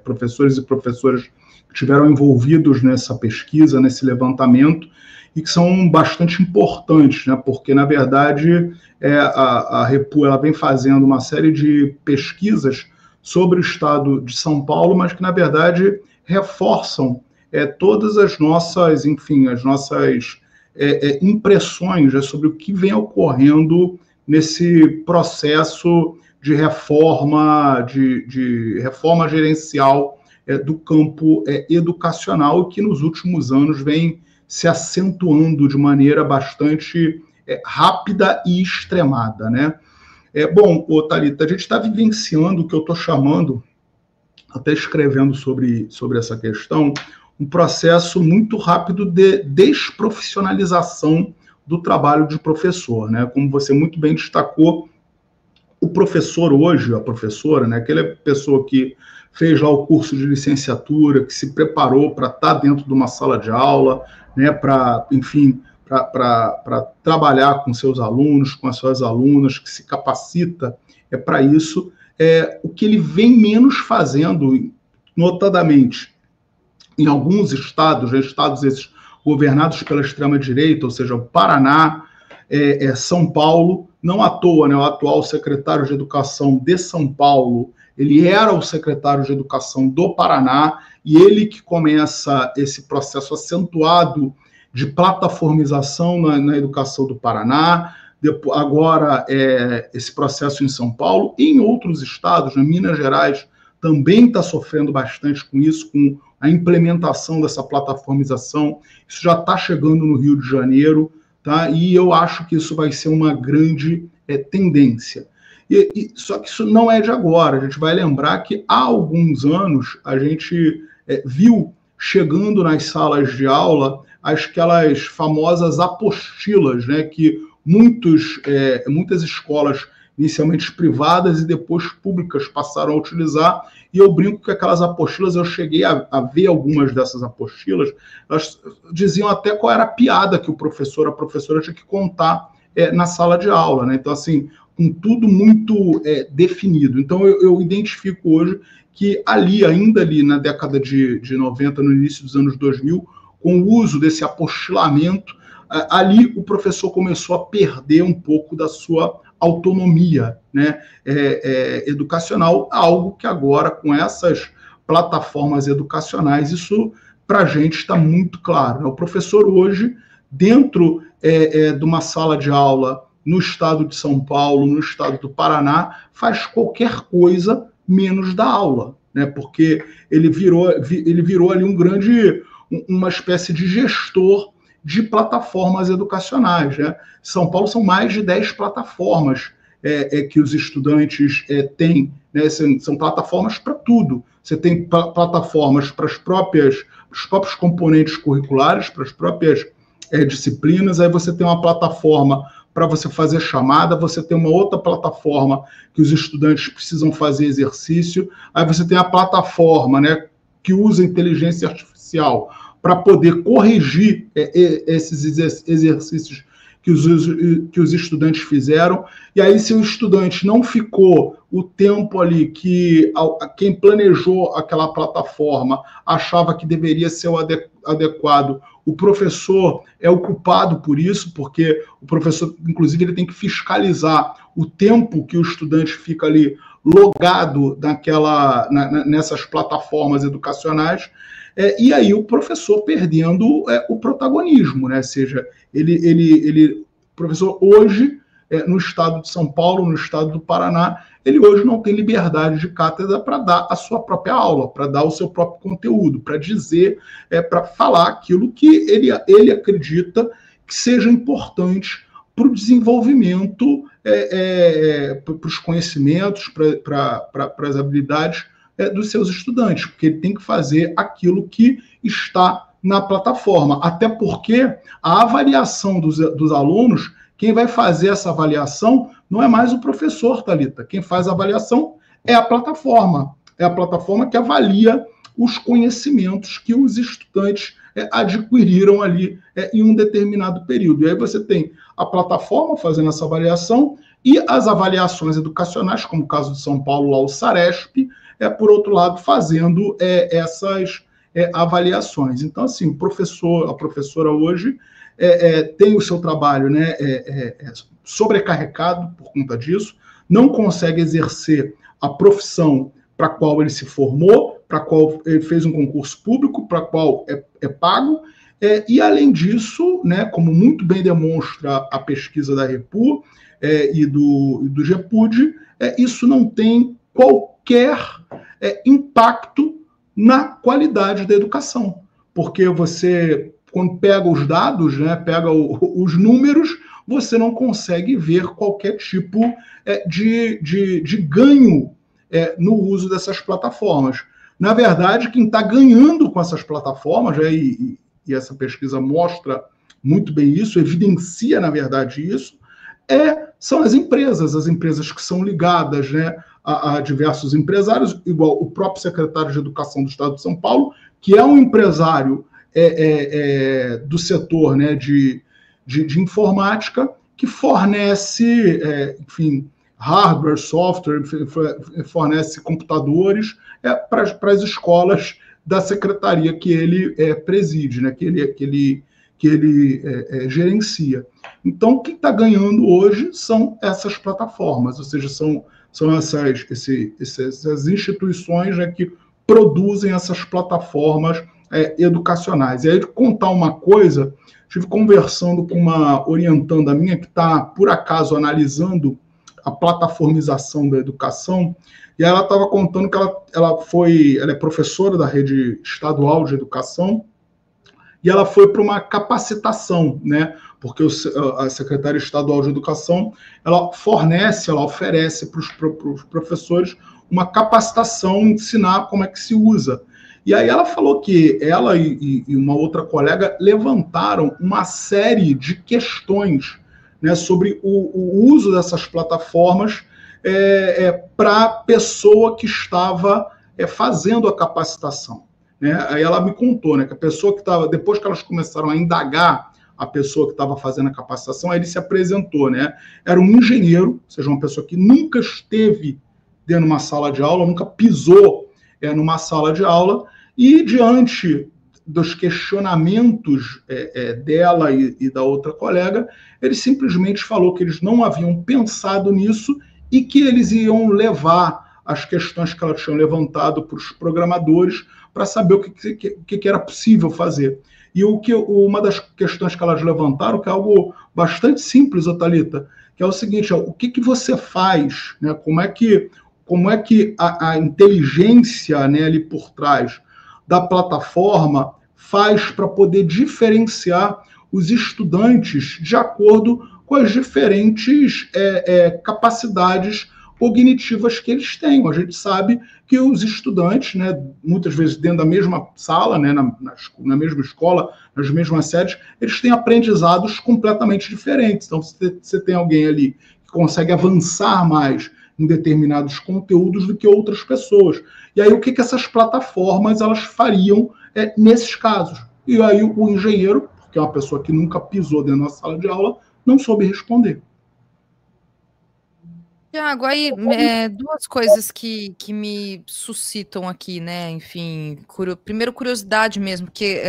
professores e professoras que estiveram envolvidos nessa pesquisa, nesse levantamento, e que são bastante importantes, né? Porque, na verdade, a REPU ela vem fazendo uma série de pesquisas sobre o estado de São Paulo, mas que, na verdade, reforçam todas as nossas, impressões sobre o que vem ocorrendo nesse processo de reforma, de reforma gerencial do campo educacional, que nos últimos anos vem se acentuando de maneira bastante rápida e extremada, né? Bom, Thalita, a gente está vivenciando o que eu estou chamando, até escrevendo sobre essa questão, um processo muito rápido de desprofissionalização do trabalho de professor, né? Como você muito bem destacou, o professor hoje, a professora, né, aquela pessoa que fez lá o curso de licenciatura, que se preparou para estar dentro de uma sala de aula, né, para trabalhar com seus alunos, com as suas alunas, que se capacita para isso, o que ele vem menos fazendo, notadamente, em alguns estados, estados esses governados pela extrema-direita, ou seja, o Paraná, São Paulo, não à toa, né, o atual secretário de Educação de São Paulo, ele era o secretário de Educação do Paraná, e ele que começa esse processo acentuado de plataformização na educação do Paraná, agora esse processo em São Paulo, e em outros estados, né, Minas Gerais também está sofrendo bastante com isso, com a implementação dessa plataformização. Isso já está chegando no Rio de Janeiro, tá? E eu acho que isso vai ser uma grande tendência. Só que isso não é de agora. A gente vai lembrar que há alguns anos a gente viu chegando nas salas de aula aquelas famosas apostilas, né, que muitas escolas, inicialmente privadas e depois públicas, passaram a utilizar. E eu brinco que aquelas apostilas, eu cheguei a ver algumas dessas apostilas, elas diziam até qual era a piada que a professora tinha que contar na sala de aula, né? Então, assim, com tudo muito definido. Então, eu identifico hoje que ainda ali na década de 90, no início dos anos 2000, com o uso desse apostilamento, ali o professor começou a perder um pouco da sua autonomia, né, educacional, algo que agora, com essas plataformas educacionais, isso para a gente está muito claro, né? O professor hoje, dentro de uma sala de aula no estado de São Paulo, no estado do Paraná, faz qualquer coisa menos dar aula, né? Porque ele virou ali uma espécie de gestor de plataformas educacionais, né? São Paulo são mais de 10 plataformas que os estudantes têm, né? São plataformas para tudo. Você tem plataformas para os próprios componentes curriculares, para as próprias disciplinas, aí você tem uma plataforma para você fazer chamada, você tem uma outra plataforma que os estudantes precisam fazer exercício, aí você tem a plataforma, né, que usa inteligência artificial para poder corrigir esses exercícios que os estudantes fizeram. E aí, se o estudante não ficou o tempo ali que quem planejou aquela plataforma achava que deveria ser o adequado, o professor é o culpado por isso, porque o professor, inclusive, ele tem que fiscalizar o tempo que o estudante fica ali logado nessas plataformas educacionais. E aí o professor perdendo o protagonismo, né? Ou seja, o professor hoje, no estado de São Paulo, no estado do Paraná, ele hoje não tem liberdade de cátedra para dar a sua própria aula, para dar o seu próprio conteúdo, para dizer, para falar aquilo que ele acredita que seja importante para o desenvolvimento, para os conhecimentos, para as habilidades dos seus estudantes, porque ele tem que fazer aquilo que está na plataforma. Até porque a avaliação dos alunos, quem vai fazer essa avaliação não é mais o professor, Thalita. Quem faz a avaliação é a plataforma. É a plataforma que avalia os conhecimentos que os estudantes adquiriram ali em um determinado período. E aí você tem a plataforma fazendo essa avaliação e as avaliações educacionais, como o caso de São Paulo, lá o Saresp, por outro lado, fazendo essas avaliações. Então, assim, a professora hoje tem o seu trabalho, né, sobrecarregado por conta disso, não consegue exercer a profissão para a qual ele se formou, para a qual ele fez um concurso público, para a qual é pago, e, além disso, né, como muito bem demonstra a pesquisa da Repu e do GEPUD, isso não tem qualquer impacto na qualidade da educação, porque você, quando pega os dados, né, pega os números, você não consegue ver qualquer tipo de ganho no uso dessas plataformas. Na verdade, quem está ganhando com essas plataformas, e essa pesquisa mostra muito bem isso, evidencia, na verdade, isso, são as empresas que são ligadas, né, a diversos empresários, igual o próprio secretário de Educação do Estado de São Paulo, que é um empresário do setor, né, de informática, que fornece, hardware, software, fornece computadores para as escolas da secretaria que ele preside, né, que ele gerencia. Então, quem está ganhando hoje são essas plataformas, ou seja, são essas instituições, né, que produzem essas plataformas educacionais. E aí, contar uma coisa, estive conversando com uma orientanda minha que está, por acaso, analisando a plataformização da educação, e ela estava contando que ela é professora da rede estadual de educação, e ela foi para uma capacitação, né? Porque a Secretaria Estadual de Educação, ela oferece para os professores uma capacitação, ensinar como é que se usa. E aí ela falou que ela e uma outra colega levantaram uma série de questões, né, sobre o uso dessas plataformas para a pessoa que estava fazendo a capacitação. Né? Aí ela me contou, né, que a pessoa que estava, depois que elas começaram a indagar a pessoa que estava fazendo a capacitação, aí ele se apresentou, né? Era um engenheiro, ou seja, uma pessoa que nunca esteve dentro de uma sala de aula, nunca pisou numa sala de aula, e diante dos questionamentos dela e da outra colega, ele simplesmente falou que eles não haviam pensado nisso e que eles iam levar as questões que elas tinham levantado para os programadores para saber o que era possível fazer. E uma das questões que elas levantaram, que é algo bastante simples, Thalita, que é o seguinte: o que você faz, né? Como é que a inteligência, né, ali por trás da plataforma faz para poder diferenciar os estudantes de acordo com as diferentes capacidades cognitivas que eles têm. A gente sabe que os estudantes, né, muitas vezes dentro da mesma sala, né, na mesma escola, nas mesmas séries, eles têm aprendizados completamente diferentes. Então, você tem alguém ali que consegue avançar mais em determinados conteúdos do que outras pessoas. E aí, o que essas plataformas elas fariam nesses casos? E aí, o engenheiro, que é uma pessoa que nunca pisou dentro da sala de aula, não soube responder. Tiago, aí duas coisas que me suscitam aqui, né? Enfim, primeiro curiosidade mesmo, porque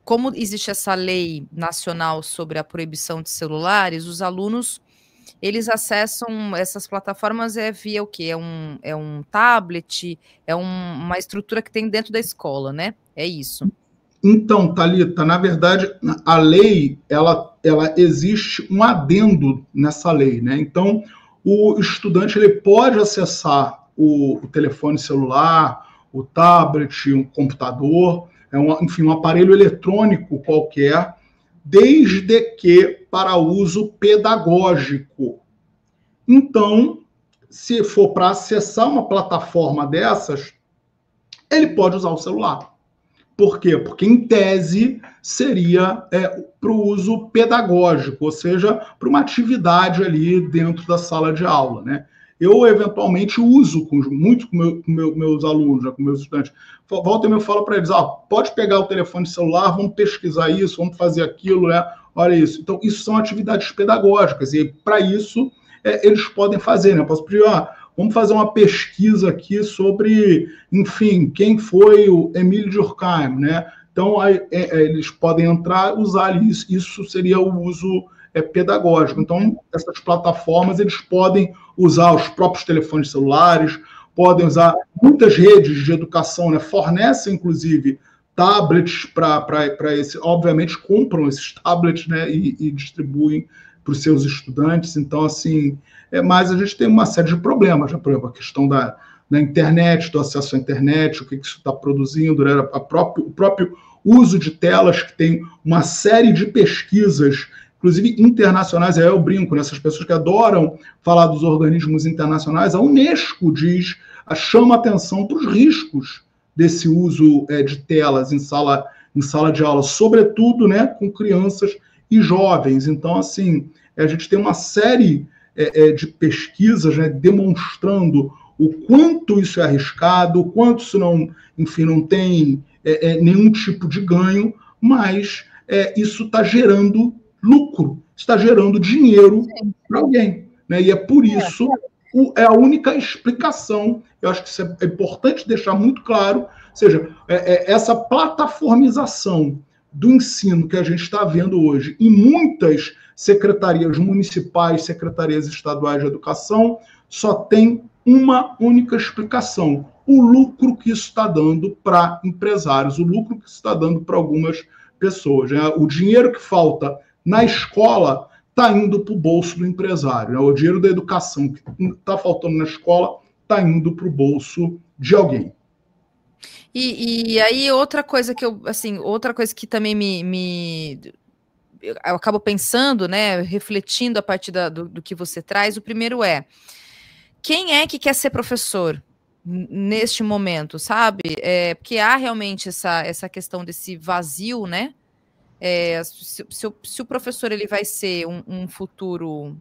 como existe essa lei nacional sobre a proibição de celulares, os alunos eles acessam essas plataformas via o quê? É um tablet, uma estrutura que tem dentro da escola, né? É isso. Então, Thalita, na verdade, a lei, ela existe um adendo nessa lei, né? Então, o estudante ele pode acessar o telefone celular, o tablet, um computador, enfim, um aparelho eletrônico qualquer, desde que para uso pedagógico. Então, se for para acessar uma plataforma dessas, ele pode usar o celular. Por quê? Porque, em tese, seria para o uso pedagógico, ou seja, para uma atividade ali dentro da sala de aula, né? Eu, eventualmente, uso muito com meus alunos, né, com meus estudantes. Volta e meia eu falo para eles, pode pegar o telefone celular, vamos pesquisar isso, vamos fazer aquilo, né? Olha isso. Então, isso são atividades pedagógicas, e para isso eles podem fazer, né? Eu posso pedir, vamos fazer uma pesquisa aqui sobre, enfim, quem foi o Emílio Durkheim, né? Então, eles podem entrar e usar isso. Isso seria o uso pedagógico. Então, essas plataformas, eles podem usar os próprios telefones celulares, podem usar muitas redes de educação, né? Fornecem, inclusive, tablets para esse... Obviamente, compram esses tablets, né? E distribuem para os seus estudantes. Então, assim... mas a gente tem uma série de problemas, né? Por exemplo, a questão da internet, do acesso à internet, o que isso está produzindo, né? O próprio uso de telas, que tem uma série de pesquisas, inclusive internacionais. Aí eu brinco, né? Essas pessoas que adoram falar dos organismos internacionais, a Unesco chama atenção para os riscos desse uso de telas em sala de aula, sobretudo, né, com crianças e jovens. Então, assim, a gente tem uma série de pesquisas, né, demonstrando o quanto isso é arriscado, o quanto isso não tem nenhum tipo de ganho, mas isso está gerando lucro, está gerando dinheiro para alguém, né? E é por isso a única explicação. Eu acho que isso é importante deixar muito claro, ou seja, essa plataformização do ensino que a gente está vendo hoje em muitas secretarias municipais, secretarias estaduais de educação, só tem uma única explicação: o lucro que isso está dando para empresários, o lucro que isso está dando para algumas pessoas, né? O dinheiro que falta na escola está indo para o bolso do empresário, né? O dinheiro da educação que está faltando na escola está indo para o bolso de alguém. E aí outra coisa que também eu acabo pensando, né, refletindo a partir do que você traz. O primeiro quem é que quer ser professor? neste momento, sabe? Porque há realmente essa questão desse vazio, né? Se o professor ele vai ser um futuro,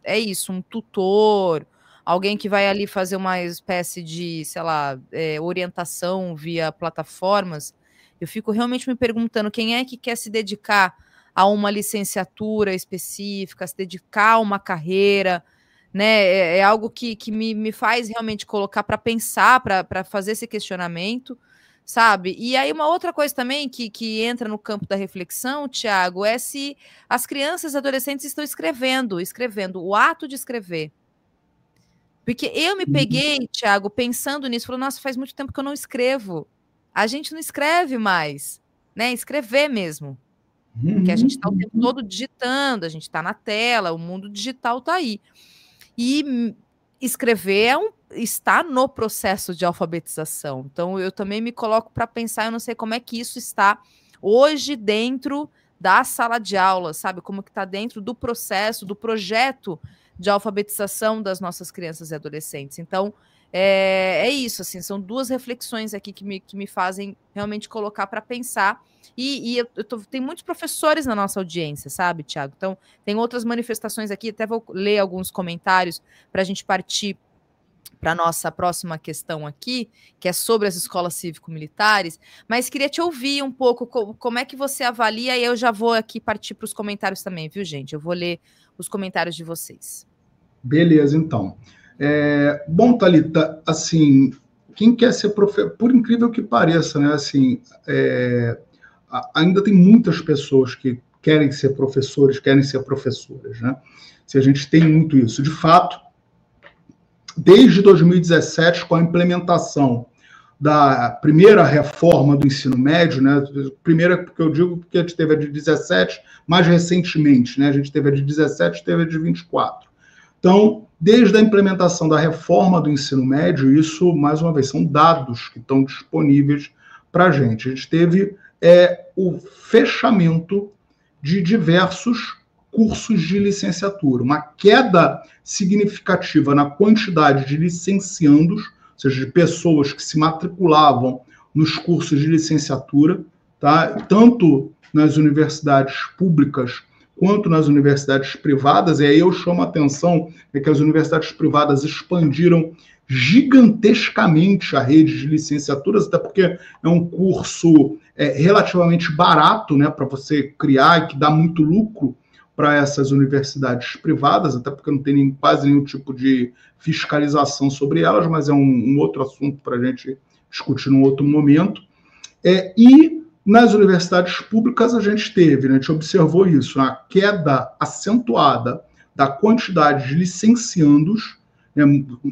isso, um tutor, alguém que vai ali fazer uma espécie de, sei lá, orientação via plataformas, eu fico realmente me perguntando quem é que quer se dedicar a uma licenciatura específica, se dedicar a uma carreira, né? É algo que me faz realmente colocar para pensar, para fazer esse questionamento, sabe? E aí uma outra coisa também que entra no campo da reflexão, Tiago, é se as crianças e adolescentes estão escrevendo, o ato de escrever. Porque eu me peguei, Tiago, pensando nisso, falando, nossa, faz muito tempo que eu não escrevo. A gente não escreve mais, né? Escrever mesmo. Porque a gente está o tempo todo digitando, a gente está na tela, o mundo digital está aí. E escrever está no processo de alfabetização. Então, eu também me coloco para pensar, eu não sei como é que isso está hoje dentro da sala de aula, sabe? Como que está dentro do processo, do projeto de alfabetização das nossas crianças e adolescentes. Então, é isso, assim, são duas reflexões aqui que me fazem realmente colocar para pensar. E tem muitos professores na nossa audiência, sabe, Tiago? Então, tem outras manifestações aqui, até vou ler alguns comentários para a gente partir para a nossa próxima questão aqui, que é sobre as escolas cívico-militares, mas queria te ouvir um pouco como é que você avalia, e eu já vou aqui partir para os comentários também, viu, gente? Eu vou ler os comentários de vocês. Beleza, então. Bom, Thalita, assim, quem quer ser professor, por incrível que pareça, né, assim, ainda tem muitas pessoas que querem ser professores, querem ser professoras, né? Se a gente tem muito isso. De fato, desde 2017, com a implementação da primeira reforma do ensino médio, né? Primeira, porque eu digo porque a gente teve a de 17, mais recentemente, né? A gente teve a de 17, teve a de 24. Então, desde a implementação da reforma do ensino médio, isso, mais uma vez, são dados que estão disponíveis para a gente. A gente teve o fechamento de diversos cursos de licenciatura, uma queda significativa na quantidade de licenciandos, ou seja, de pessoas que se matriculavam nos cursos de licenciatura, tá? Tanto nas universidades públicas quanto nas universidades privadas, e aí eu chamo a atenção que as universidades privadas expandiram gigantescamente a rede de licenciaturas, até porque é um curso relativamente barato, né, para você criar e que dá muito lucro para essas universidades privadas, até porque não tem quase nenhum tipo de fiscalização sobre elas, mas é um outro assunto para a gente discutir num outro momento. E nas universidades públicas a gente teve, né, a gente observou isso, a queda acentuada da quantidade de licenciandos, né,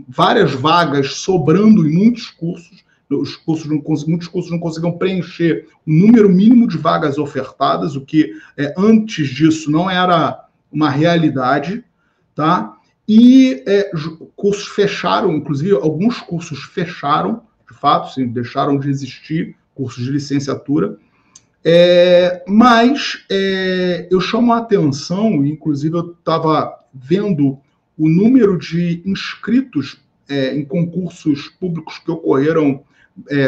várias vagas sobrando em muitos cursos, muitos cursos não conseguiam preencher o número mínimo de vagas ofertadas, o que antes disso não era uma realidade, tá? E cursos fecharam, inclusive alguns cursos fecharam, de fato, sim, deixaram de existir, cursos de licenciatura, mas eu chamo a atenção, inclusive eu estava vendo o número de inscritos em concursos públicos que ocorreram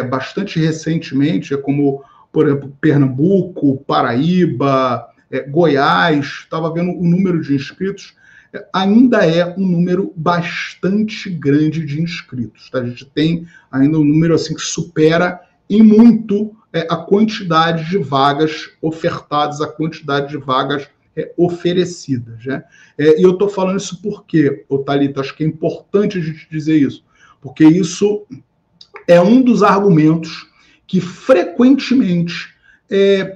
bastante recentemente, como, por exemplo, Pernambuco, Paraíba, Goiás, estava vendo o número de inscritos, ainda é um número bastante grande de inscritos. Tá? A gente tem ainda um número assim, que supera em muito a quantidade de vagas ofertadas, a quantidade de vagas oferecidas. Né? E eu estou falando isso porque, Thalita, acho que é importante a gente dizer isso, porque isso é um dos argumentos que frequentemente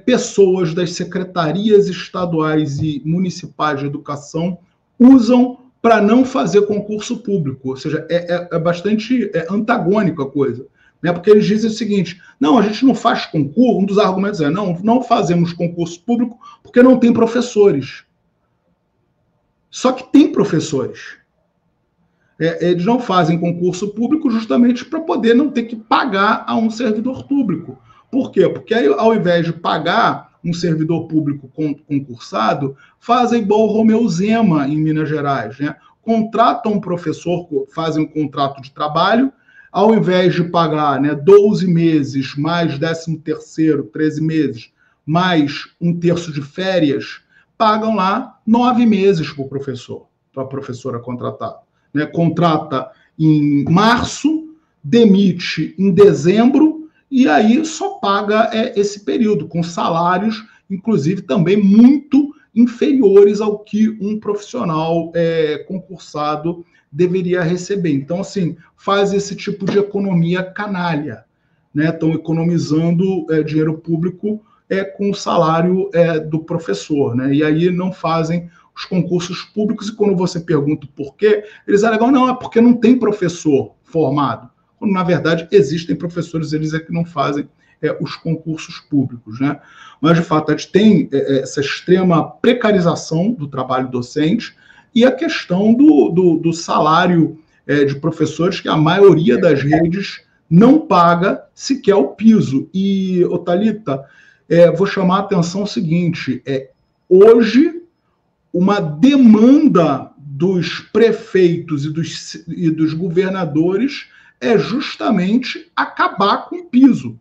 pessoas das secretarias estaduais e municipais de educação usam para não fazer concurso público, ou seja, é bastante antagônico a coisa, né? Porque eles dizem o seguinte, não, a gente não faz concurso, um dos argumentos é, não fazemos concurso público porque não tem professores. Só que tem professores. Eles não fazem concurso público justamente para poder não ter que pagar a um servidor público. Por quê? Porque aí, ao invés de pagar um servidor público concursado, fazem igual o Romeu Zema em Minas Gerais, né? Contratam um professor, fazem um contrato de trabalho, ao invés de pagar, né, 12 meses mais 13º, 13 meses, mais um terço de férias, pagam lá 9 meses para o professor, para a professora contratada. Né? Contrata em março, demite em dezembro, e aí só paga esse período, com salários, inclusive, também muito inferiores ao que um profissional concursado deveria receber. Então, assim, faz esse tipo de economia canalha. Né? Estão economizando dinheiro público com o salário do professor. Né? E aí não fazem os concursos públicos, e quando você pergunta por quê, eles alegam, não, é porque não tem professor formado. Quando, na verdade, existem professores, eles é que não fazem os concursos públicos. Né? Mas, de fato, a gente tem essa extrema precarização do trabalho docente e a questão do salário de professores, que a maioria das redes não paga sequer o piso. E, Thalita, vou chamar a atenção o seguinte, hoje uma demanda dos prefeitos e dos governadores é justamente acabar com o piso.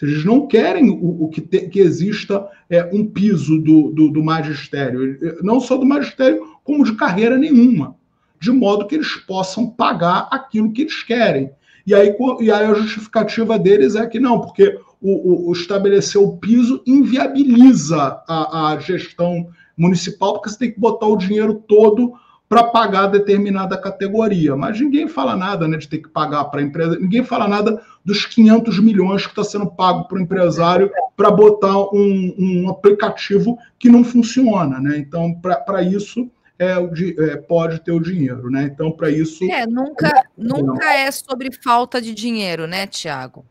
Eles não querem que exista um piso do magistério, não só do magistério, como de carreira nenhuma, de modo que eles possam pagar aquilo que eles querem. E aí a justificativa deles é que não, porque o estabelecer o piso inviabiliza a gestão municipal, porque você tem que botar o dinheiro todo para pagar determinada categoria. Mas ninguém fala nada, né, de ter que pagar para a empresa, ninguém fala nada dos 500 milhões que está sendo pago para o empresário para botar um aplicativo que não funciona. Né? Então, para isso, pode ter o dinheiro. Né? Então, para isso... Nunca é sobre falta de dinheiro, né, Tiago?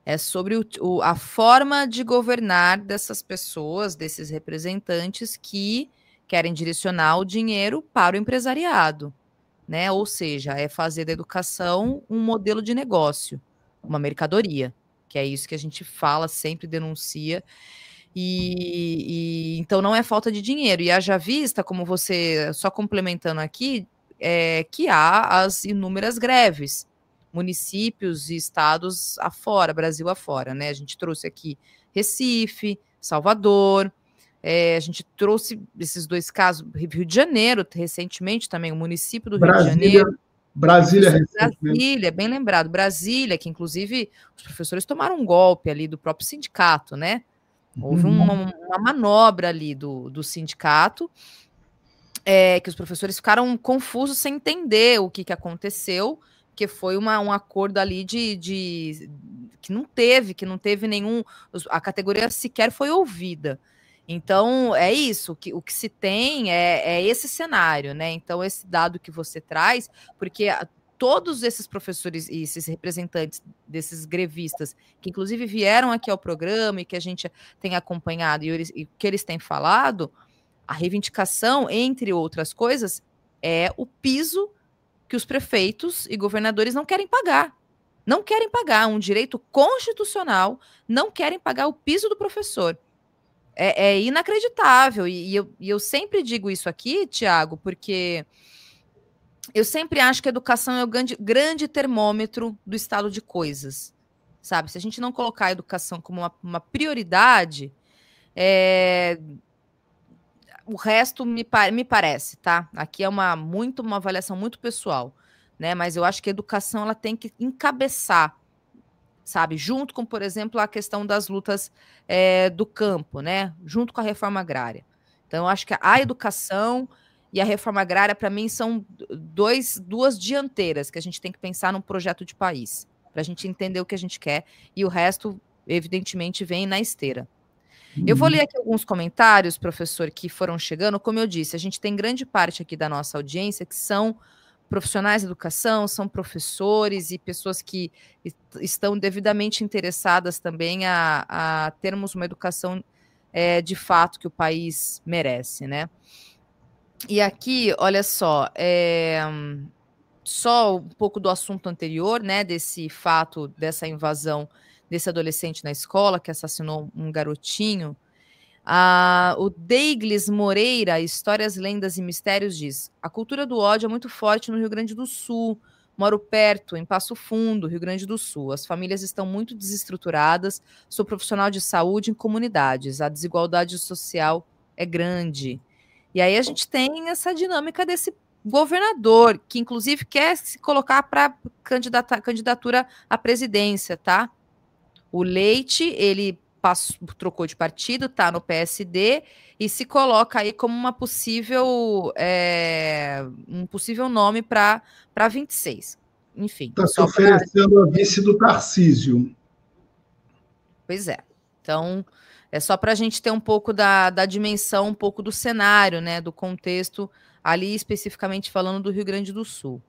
É sobre a forma de governar dessas pessoas, desses representantes que querem direcionar o dinheiro para o empresariado, né? Ou seja, é fazer da educação um modelo de negócio, uma mercadoria, que é isso que a gente fala, sempre denuncia. Então não é falta de dinheiro. E haja vista, como você, só complementando aqui, que há as inúmeras greves, municípios e estados afora, Brasil afora, né? A gente trouxe aqui Recife, Salvador, a gente trouxe esses dois casos, Rio de Janeiro, recentemente também, o município do Rio de Janeiro. Brasília, bem lembrado, Brasília, que inclusive os professores tomaram um golpe ali do próprio sindicato, né? Houve uma manobra ali do sindicato, que os professores ficaram confusos sem entender o que aconteceu, porque foi um acordo ali que não teve nenhum... A categoria sequer foi ouvida. Então, é isso, o que se tem é esse cenário, né? Então, esse dado que você traz, porque todos esses professores e esses representantes desses grevistas, que inclusive vieram aqui ao programa e que a gente tem acompanhado e que eles têm falado, a reivindicação, entre outras coisas, é o piso que os prefeitos e governadores não querem pagar. Não querem pagar um direito constitucional, não querem pagar o piso do professor. É inacreditável. E eu sempre digo isso aqui, Tiago, porque eu sempre acho que a educação é o grande termômetro do estado de coisas, sabe? Se a gente não colocar a educação como uma prioridade, o resto me parece, tá? Aqui é uma avaliação muito pessoal, né? Mas eu acho que a educação ela tem que encabeçar, sabe? Junto com, por exemplo, a questão das lutas do campo, né? Junto com a reforma agrária. Então, eu acho que a educação e a reforma agrária, para mim, são duas dianteiras que a gente tem que pensar num projeto de país, para a gente entender o que a gente quer, e o resto, evidentemente, vem na esteira. Eu vou ler aqui alguns comentários, professor, que foram chegando. Como eu disse, a gente tem grande parte aqui da nossa audiência que são profissionais de educação, são professores e pessoas que estão devidamente interessadas também a termos uma educação de fato que o país merece, né? E aqui, olha só, só um pouco do assunto anterior, né, desse fato, dessa invasão desse adolescente na escola que assassinou um garotinho. O Deiglis Moreira, Histórias, Lendas e Mistérios, diz: a cultura do ódio é muito forte no Rio Grande do Sul. Moro perto, em Passo Fundo, Rio Grande do Sul. As famílias estão muito desestruturadas. Sou profissional de saúde em comunidades. A desigualdade social é grande. E aí a gente tem essa dinâmica desse governador, que inclusive quer se colocar para candidatura à presidência, tá? O Leite, ele trocou de partido, tá no PSD e se coloca aí como uma possível, um possível nome para 26. Enfim. Está se oferecendo a vice do Tarcísio. Pois é. Então, é só para a gente ter um pouco da dimensão, um pouco do cenário, né, do contexto, ali especificamente falando do Rio Grande do Sul.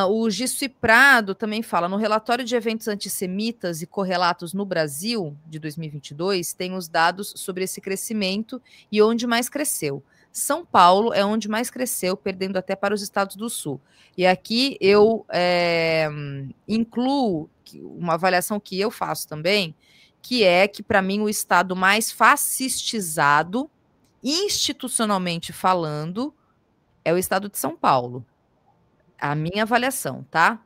O Gissi Prado também fala, no relatório de eventos antissemitas e correlatos no Brasil, de 2022, tem os dados sobre esse crescimento e onde mais cresceu. São Paulo é onde mais cresceu, perdendo até para os estados do Sul. E aqui eu incluo uma avaliação que eu faço também, que é que, para mim, o estado mais fascistizado, institucionalmente falando, é o estado de São Paulo. A minha avaliação, tá?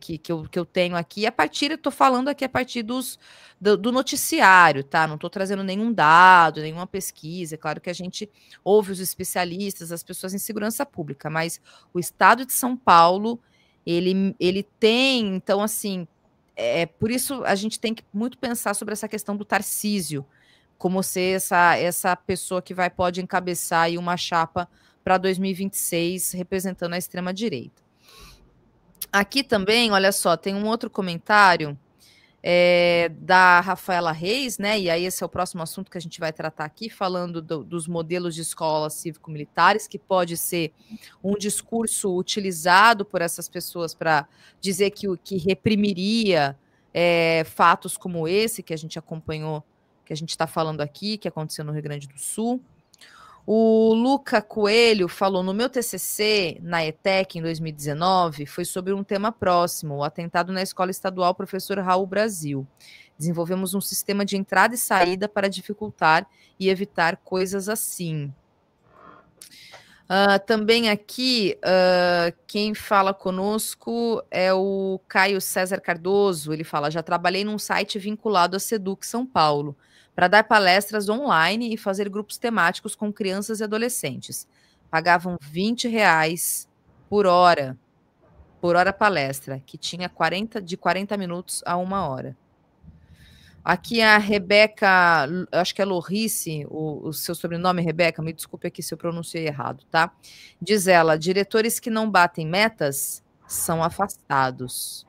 Que eu tenho aqui, estou falando aqui a partir do noticiário, tá? Não estou trazendo nenhum dado, nenhuma pesquisa. É claro que a gente ouve os especialistas, as pessoas em segurança pública, mas o estado de São Paulo, ele tem, então, assim, por isso a gente tem que muito pensar sobre essa questão do Tarcísio, como ser essa pessoa que pode encabeçar aí uma chapa para 2026, representando a extrema-direita. Aqui também, olha só, tem um outro comentário da Rafaela Reis, né? E aí esse é o próximo assunto que a gente vai tratar aqui, falando dos modelos de escolas cívico-militares, que pode ser um discurso utilizado por essas pessoas para dizer que reprimiria fatos como esse que a gente acompanhou, que a gente está falando aqui, que aconteceu no Rio Grande do Sul. O Luca Coelho falou, no meu TCC, na ETEC, em 2019, foi sobre um tema próximo, o atentado na Escola Estadual Professor Raul Brasil. Desenvolvemos um sistema de entrada e saída para dificultar e evitar coisas assim. Também aqui, quem fala conosco é o Caio César Cardoso. Ele fala, já trabalhei num site vinculado à Seduc São Paulo, para dar palestras online e fazer grupos temáticos com crianças e adolescentes. Pagavam R$20 por hora palestra, que tinha de 40 minutos a 1 hora. Aqui a Rebeca, acho que é Lorice, o seu sobrenome, Rebeca, me desculpe aqui se eu pronunciei errado, tá? Diz ela, diretores que não batem metas são afastados.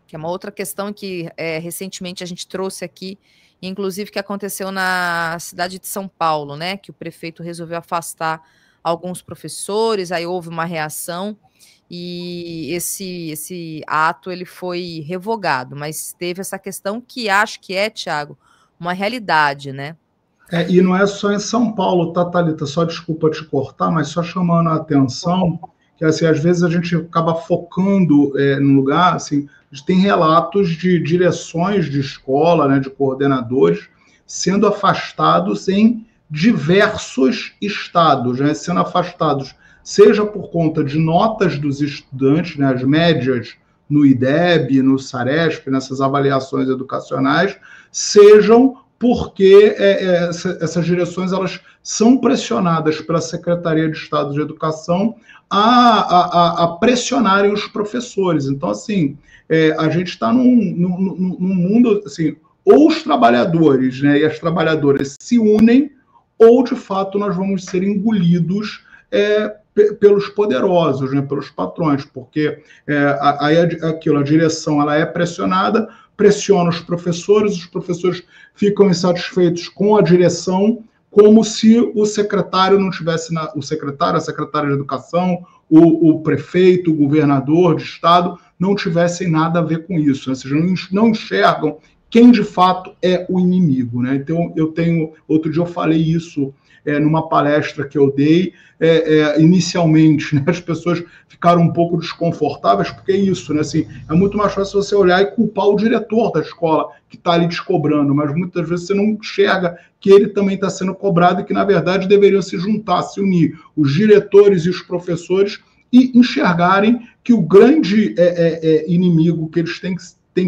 Que é uma outra questão que recentemente a gente trouxe aqui, inclusive que aconteceu na cidade de São Paulo, né? Que o prefeito resolveu afastar alguns professores, aí houve uma reação e esse ato ele foi revogado, mas teve essa questão que acho que Thiago, uma realidade, né? E não é só em São Paulo, tá, Thalita? Só desculpa te cortar, mas só chamando a atenção que, assim, às vezes a gente acaba focando no lugar, assim, a gente tem relatos de direções de escola, né, de coordenadores, sendo afastados em diversos estados, né, sendo afastados, seja por conta de notas dos estudantes, né, as médias no IDEB, no Saresp, nessas avaliações educacionais, sejam porque essas direções elas são pressionadas pela Secretaria de Estado de Educação a pressionarem os professores. Então, assim, a gente está num mundo, assim, ou os trabalhadores, né, e as trabalhadoras se unem, ou, de fato, nós vamos ser engolidos pelos poderosos, né, pelos patrões, porque a direção ela é pressionada, pressiona os professores ficam insatisfeitos com a direção, como se o secretário não tivesse, a secretária de Educação, o prefeito, o governador de estado, não tivessem nada a ver com isso, né? Ou seja, não enxergam quem de fato é o inimigo, né? Então, outro dia eu falei isso numa palestra que eu dei, inicialmente, né, as pessoas ficaram um pouco desconfortáveis, porque é isso, né, assim, é muito mais fácil você olhar e culpar o diretor da escola que está ali te cobrando, mas muitas vezes você não enxerga que ele também está sendo cobrado e que, na verdade, deveriam se juntar, se unir, os diretores e os professores, e enxergarem que o grande inimigo que eles têm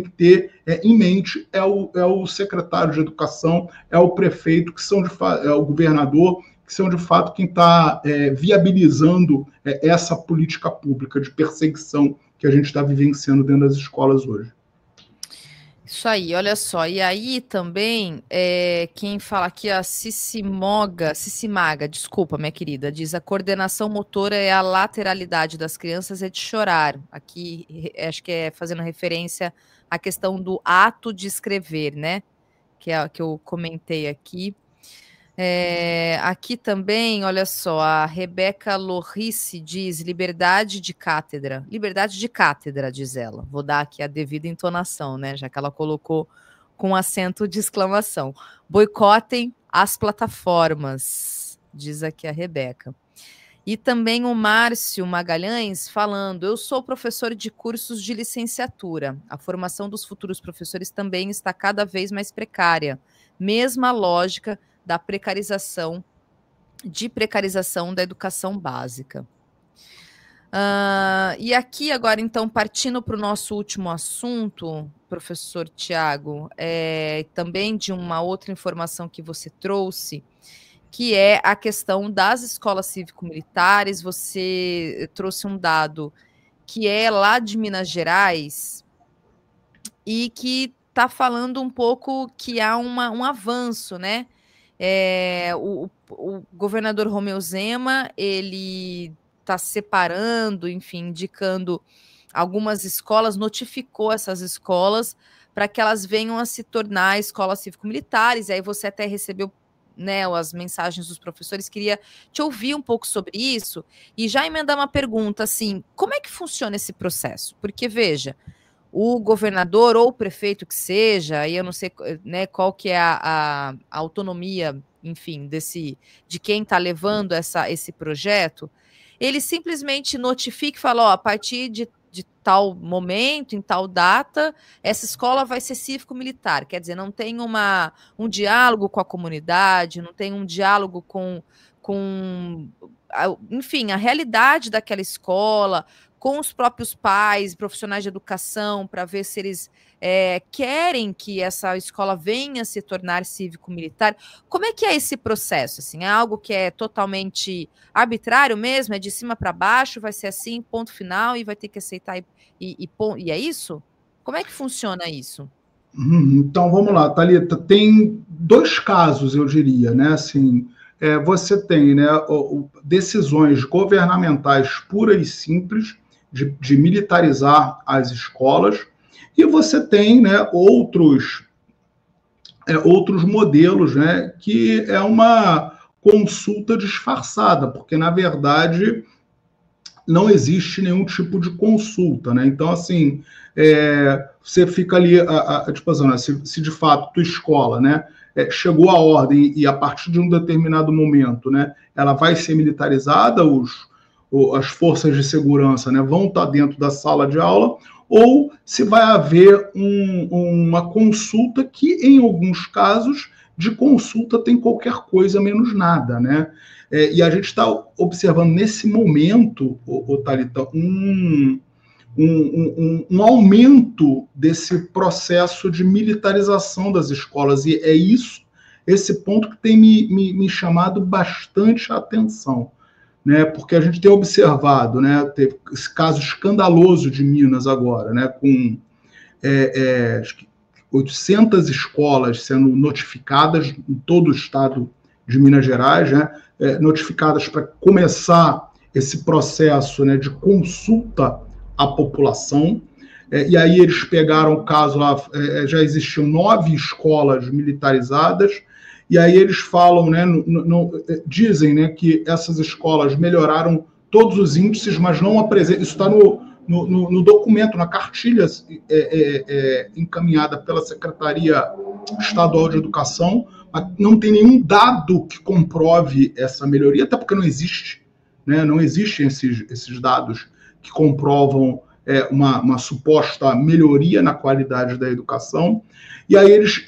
que ter em mente é o secretário de Educação, é o prefeito, que são é o governador, que são de fato quem está viabilizando essa política pública de perseguição que a gente está vivenciando dentro das escolas hoje. Isso aí, olha só. E aí também, quem fala aqui, a Cissimaga, desculpa, minha querida, diz: a coordenação motora é a lateralidade das crianças é de chorar. Aqui, acho que é fazendo referência à questão do ato de escrever, né? Que é a que eu comentei aqui. Aqui também, olha só, a Rebeca Lorrice diz: liberdade de cátedra. Liberdade de cátedra, diz ela. Vou dar aqui a devida entonação, né? Já que ela colocou com acento de exclamação. Boicotem as plataformas, diz aqui a Rebeca. E também o Márcio Magalhães falando: eu sou professor de cursos de licenciatura. A formação dos futuros professores também está cada vez mais precária. Mesma lógica da precarização da educação básica. E aqui agora, então, partindo para o nosso último assunto, professor Tiago, também de uma outra informação que você trouxe, que é a questão das escolas cívico-militares. Você trouxe um dado que é lá de Minas Gerais e que está falando um pouco que há um avanço, né? O governador Romeu Zema, ele está separando, enfim, indicando algumas escolas, notificou essas escolas para que elas venham a se tornar escolas cívico-militares. E aí você até recebeu, né, as mensagens dos professores. Queria te ouvir um pouco sobre isso e já emendar uma pergunta, assim: como é que funciona esse processo? Porque, veja, o governador ou o prefeito que seja, aí eu não sei, né, qual que é a autonomia, enfim, de quem está levando esse projeto, ele simplesmente notifica e fala: ó, a partir de tal momento, em tal data, essa escola vai ser cívico-militar. Quer dizer, não tem um diálogo com a comunidade, não tem um diálogo enfim, a realidade daquela escola, com os próprios pais, profissionais de educação, para ver se eles querem que essa escola venha se tornar cívico-militar. Como é que é esse processo? Assim, é algo que é totalmente arbitrário mesmo? É de cima para baixo? Vai ser assim, ponto final, e vai ter que aceitar e é isso? Como é que funciona isso? Então, vamos lá, Thalita. Tem dois casos, eu diria, né? Assim, você tem, né, decisões governamentais puras e simples de militarizar as escolas, e você tem, né, outros modelos, né, que é uma consulta disfarçada, porque, na verdade, não existe nenhum tipo de consulta, né? Então, assim, você fica ali, tipo assim, se de fato tua escola, né, chegou a ordem e a partir de um determinado momento, né, ela vai ser militarizada, as forças de segurança, né, vão estar dentro da sala de aula, ou se vai haver uma consulta que, em alguns casos, de consulta tem qualquer coisa menos nada, né? E a gente está observando nesse momento, Thalita, um aumento desse processo de militarização das escolas, e é esse ponto que tem me chamado bastante a atenção, né? Porque a gente tem observado, né, teve esse caso escandaloso de Minas agora, né, com 800 escolas sendo notificadas em todo o estado de Minas Gerais, né, notificadas para começar esse processo, né, de consulta à população. E aí eles pegaram o caso lá, já existiam 9 escolas militarizadas, e aí eles falam, né, dizem, né, que essas escolas melhoraram todos os índices, mas não apresentam. Isso está no documento, na cartilha encaminhada pela Secretaria Estadual de Educação, mas não tem nenhum dado que comprove essa melhoria, até porque não existe, né, não existem esses dados que comprovam uma suposta melhoria na qualidade da educação. E aí eles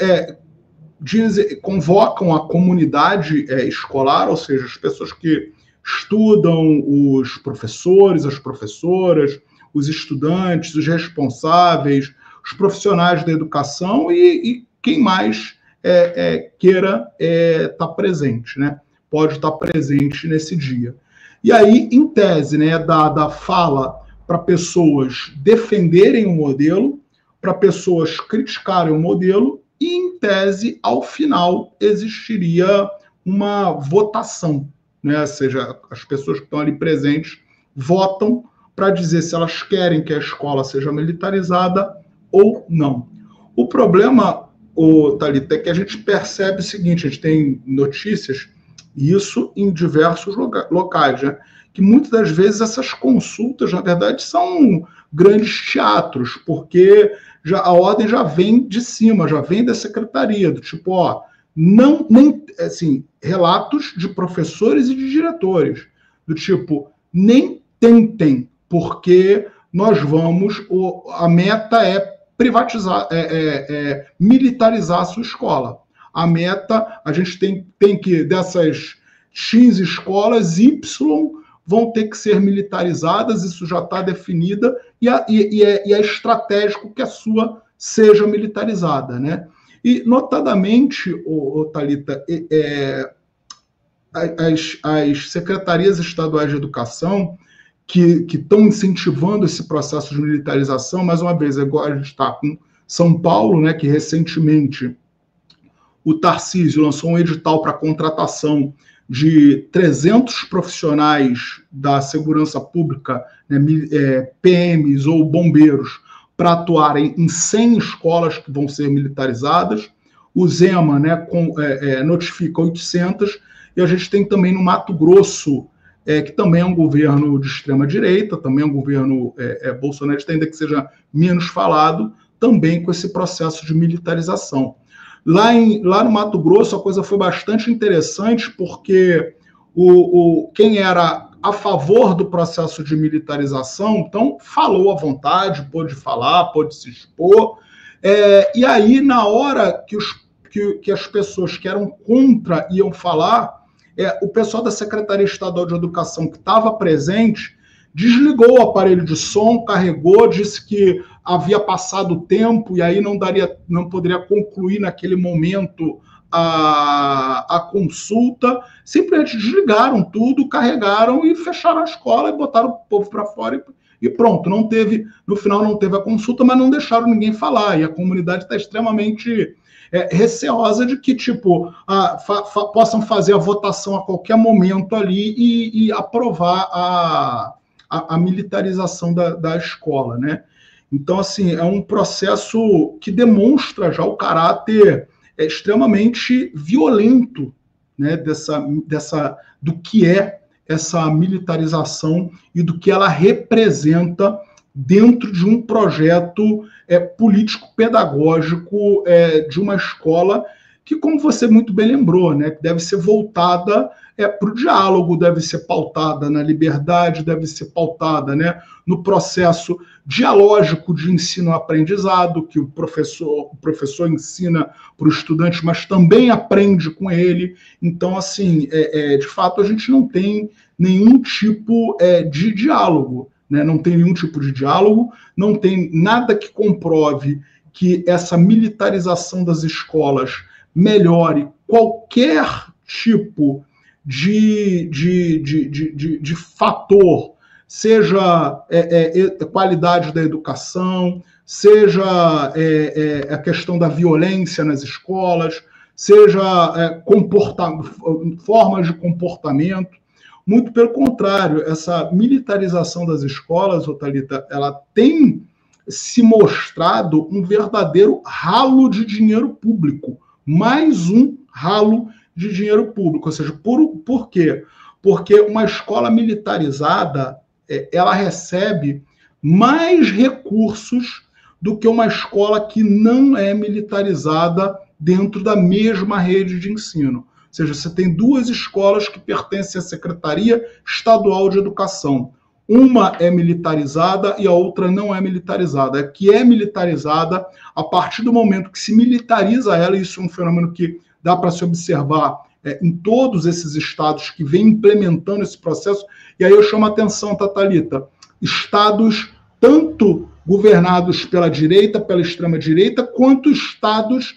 convocam a comunidade escolar, ou seja, as pessoas que estudam, os professores, as professoras, os estudantes, os responsáveis, os profissionais da educação e quem mais queira estar presente, né? Pode estar presente nesse dia. E aí, em tese, né, dada fala para pessoas defenderem o modelo, para pessoas criticarem o modelo, e, em tese, ao final, existiria uma votação, né? Ou seja, as pessoas que estão ali presentes votam para dizer se elas querem que a escola seja militarizada ou não. O problema, Thalita, é que a gente percebe o seguinte, a gente tem notícias, isso em diversos locais, né? Que muitas das vezes essas consultas, na verdade, são grandes teatros, porque a ordem já vem de cima, já vem da secretaria, do tipo, assim, relatos de professores e de diretores, do tipo, nem tentem, porque nós a meta é privatizar, militarizar a sua escola. A meta, a gente tem que, dessas X escolas, Y vão ter que ser militarizadas, isso já está definida, e é estratégico que a sua seja militarizada, né? E, notadamente, Thalita, as secretarias estaduais de educação que estão incentivando esse processo de militarização, mais uma vez, agora a gente está com São Paulo, né, que recentemente o Tarcísio lançou um edital para contratação de 300 profissionais da segurança pública, né, PMs ou bombeiros, para atuarem em 100 escolas que vão ser militarizadas. O Zema, né, notifica 800, e a gente tem também no Mato Grosso, que também é um governo de extrema-direita, também é um governo bolsonarista, ainda que seja menos falado, também com esse processo de militarização. Lá no Mato Grosso, a coisa foi bastante interessante, porque quem era a favor do processo de militarização, então, falou à vontade, pôde falar, pôde se expor, e aí, na hora que as pessoas que eram contra iam falar, o pessoal da Secretaria Estadual de Educação que estava presente desligou o aparelho de som, carregou, disse que havia passado o tempo e aí não poderia concluir naquele momento a consulta. Simplesmente desligaram tudo, carregaram e fecharam a escola e botaram o povo para fora e pronto. No final não teve a consulta, mas não deixaram ninguém falar. E a comunidade está extremamente receosa de que, tipo, possam fazer a votação a qualquer momento ali e aprovar a militarização da escola, né? Então, assim, é um processo que demonstra já o caráter extremamente violento, né, do que é essa militarização e do que ela representa dentro de um projeto político-pedagógico de uma escola que, como você muito bem lembrou, né, deve ser voltada para o diálogo, deve ser pautada na liberdade, deve ser pautada, né, no processo dialógico de ensino-aprendizado, que o professor ensina para o estudante, mas também aprende com ele. Então, assim, de fato, a gente não tem nenhum tipo de diálogo, né? Não tem nenhum tipo de diálogo, não tem nada que comprove que essa militarização das escolas melhore qualquer tipo de fator, seja qualidade da educação, seja a questão da violência nas escolas, seja formas de comportamento. Muito pelo contrário, essa militarização das escolas, Thalita, ela tem se mostrado um verdadeiro ralo de dinheiro público. Mais um ralo de dinheiro público. Ou seja, por quê? Porque uma escola militarizada, ela recebe mais recursos do que uma escola que não é militarizada dentro da mesma rede de ensino. Ou seja, você tem duas escolas que pertencem à Secretaria Estadual de Educação. Uma é militarizada e a outra não é militarizada. A que é militarizada, a partir do momento que se militariza ela, isso é um fenômeno que dá para se observar em todos esses estados que vêm implementando esse processo, e aí eu chamo a atenção, Thalita, estados tanto governados pela direita, pela extrema-direita, quanto estados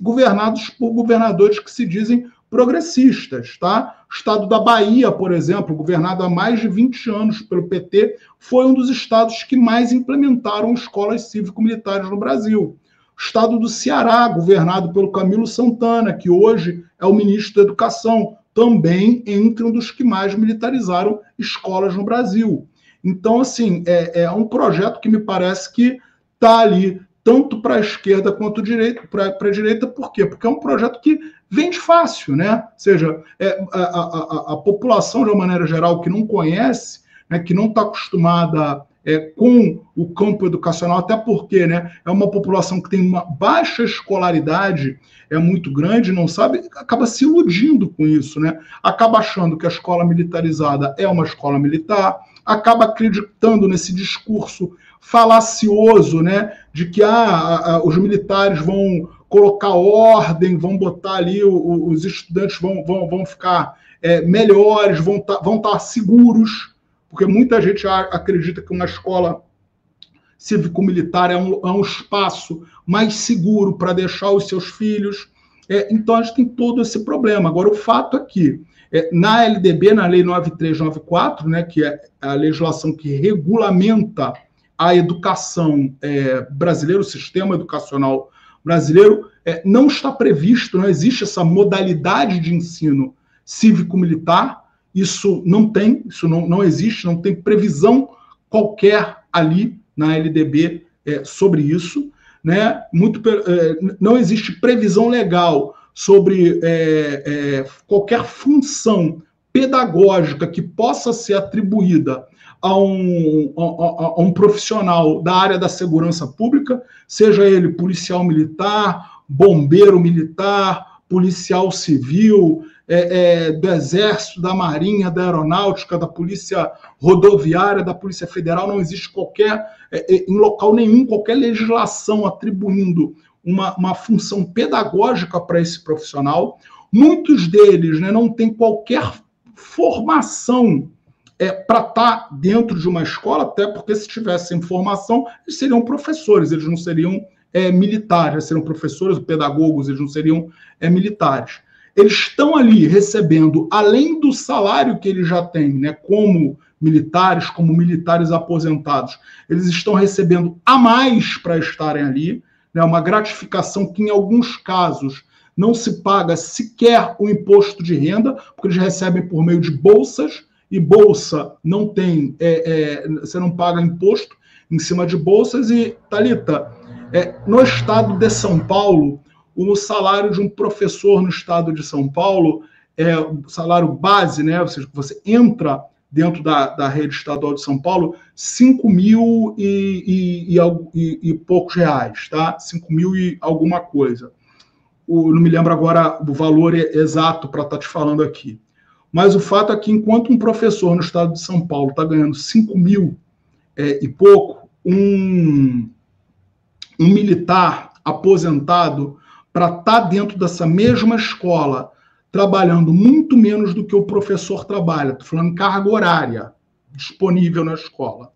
governados por governadores que se dizem progressistas. Tá? O estado da Bahia, por exemplo, governado há mais de 20 anos pelo PT, foi um dos estados que mais implementaram escolas cívico-militares no Brasil. O estado do Ceará, governado pelo Camilo Santana, que hoje é o ministro da Educação, também entre um dos que mais militarizaram escolas no Brasil. Então, assim, é um projeto que me parece que está ali tanto para a esquerda quanto para a direita. Por quê? Porque é um projeto que vende fácil, né? Ou seja, a população, de uma maneira geral, que não conhece, né, que não está acostumada com o campo educacional, até porque, né, é uma população que tem uma baixa escolaridade, é muito grande, não sabe, acaba se iludindo com isso, né? Acaba achando que a escola militarizada é uma escola militar, acaba acreditando nesse discurso falacioso, né, de que os militares vão colocar ordem, vão botar ali, os estudantes vão ficar melhores, vão estar seguros, porque muita gente acredita que uma escola cívico-militar é um espaço mais seguro para deixar os seus filhos. Então, a gente tem todo esse problema. Agora, o fato é que, na LDB, na Lei 9394, né, que é a legislação que regulamenta a educação brasileira, o sistema educacional brasileiro, não está previsto, não existe essa modalidade de ensino cívico-militar. Isso não existe, não tem previsão qualquer ali na LDB sobre isso, né? Não existe previsão legal sobre qualquer função pedagógica que possa ser atribuída a um profissional da área da segurança pública, seja ele policial militar, bombeiro militar, policial civil, do Exército, da Marinha, da Aeronáutica, da Polícia Rodoviária, da Polícia Federal. Não existe em local nenhum, qualquer legislação atribuindo uma função pedagógica para esse profissional. Muitos deles, né, não têm qualquer formação para estar dentro de uma escola, até porque se tivessem formação, eles seriam professores, eles não seriam militares, eles seriam professores, pedagogos, eles não seriam militares. Eles estão ali recebendo, além do salário que eles já têm, né, como militares aposentados, eles estão recebendo a mais para estarem ali, né, uma gratificação que, em alguns casos, não se paga sequer o imposto de renda, porque eles recebem por meio de bolsas, e bolsa não tem, você não paga imposto em cima de bolsas. E, Thalita, no estado de São Paulo, o salário de um professor no estado de São Paulo, o salário base, né, ou seja, você entra dentro da rede estadual de São Paulo, 5 mil e poucos reais, tá? 5 mil e alguma coisa. Não me lembro agora o valor exato para estar te falando aqui. Mas o fato é que, enquanto um professor no estado de São Paulo está ganhando 5 mil e pouco, um militar aposentado, para estar dentro dessa mesma escola, trabalhando muito menos do que o professor trabalha, estou falando carga horária disponível na escola,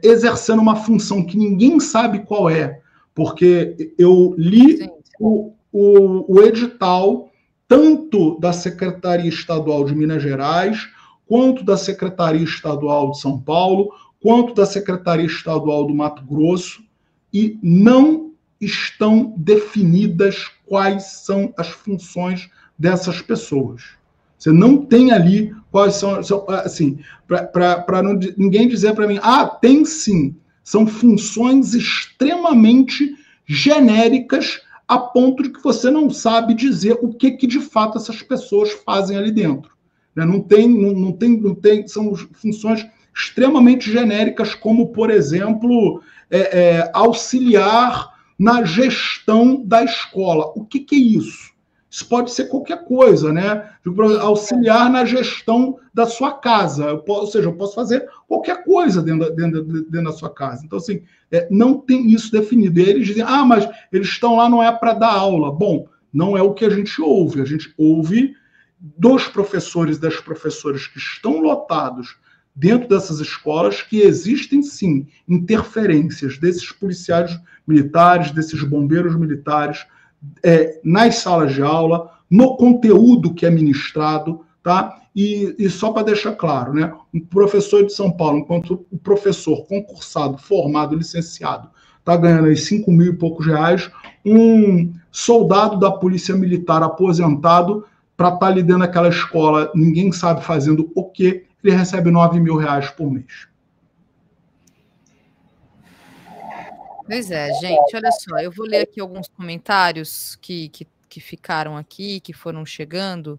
exercendo uma função que ninguém sabe qual é, porque eu li o edital tanto da Secretaria Estadual de Minas Gerais, quanto da Secretaria Estadual de São Paulo, quanto da Secretaria Estadual do Mato Grosso, e não estão definidas quais são as funções dessas pessoas. Você não tem ali quais são assim, para ninguém dizer para mim, tem sim, são funções extremamente genéricas, a ponto de que você não sabe dizer o que de fato essas pessoas fazem ali dentro. Não tem, são funções extremamente genéricas, como, por exemplo, auxiliar na gestão da escola. O que é isso? Isso pode ser qualquer coisa, né? Auxiliar na gestão da sua casa. Ou seja, eu posso fazer qualquer coisa dentro da sua casa. Então, assim, não tem isso definido. E eles dizem, mas eles estão lá, não é para dar aula. Bom, não é o que a gente ouve. A gente ouve dos professores e das professoras que estão lotados dentro dessas escolas que existem, sim, interferências desses policiais militares, desses bombeiros militares, nas salas de aula, no conteúdo que é ministrado, tá? E só para deixar claro, né? Um professor de São Paulo, enquanto o professor concursado, formado, licenciado, está ganhando aí 5 mil e poucos reais, um soldado da Polícia Militar aposentado, para estar ali dentro daquela escola, ninguém sabe fazendo o quê, ele recebe 9 mil reais por mês. Pois é, gente, olha só, eu vou ler aqui alguns comentários que ficaram aqui, que foram chegando.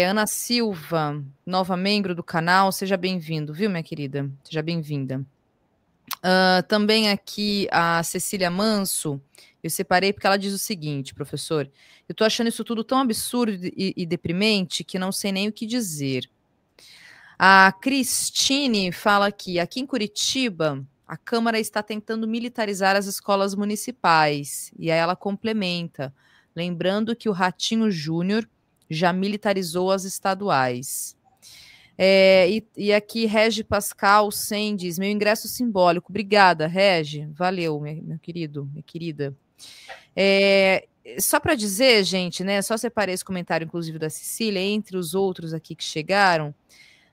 Ana Silva, nova membro do canal, seja bem-vindo, viu, minha querida? Seja bem-vinda. Também aqui a Cecília Manso, eu separei porque ela diz o seguinte, professor, eu tô achando isso tudo tão absurdo e deprimente que não sei nem o que dizer. A Cristine fala aqui em Curitiba, a Câmara está tentando militarizar as escolas municipais, e aí ela complementa, lembrando que o Ratinho Júnior já militarizou as estaduais. E aqui, Regi Pascal Sen diz, meu ingresso simbólico. Obrigada, Regi. Valeu, meu querido, minha querida. Só para dizer, gente, né? Só separei esse comentário, inclusive, da Cecília, entre os outros aqui que chegaram,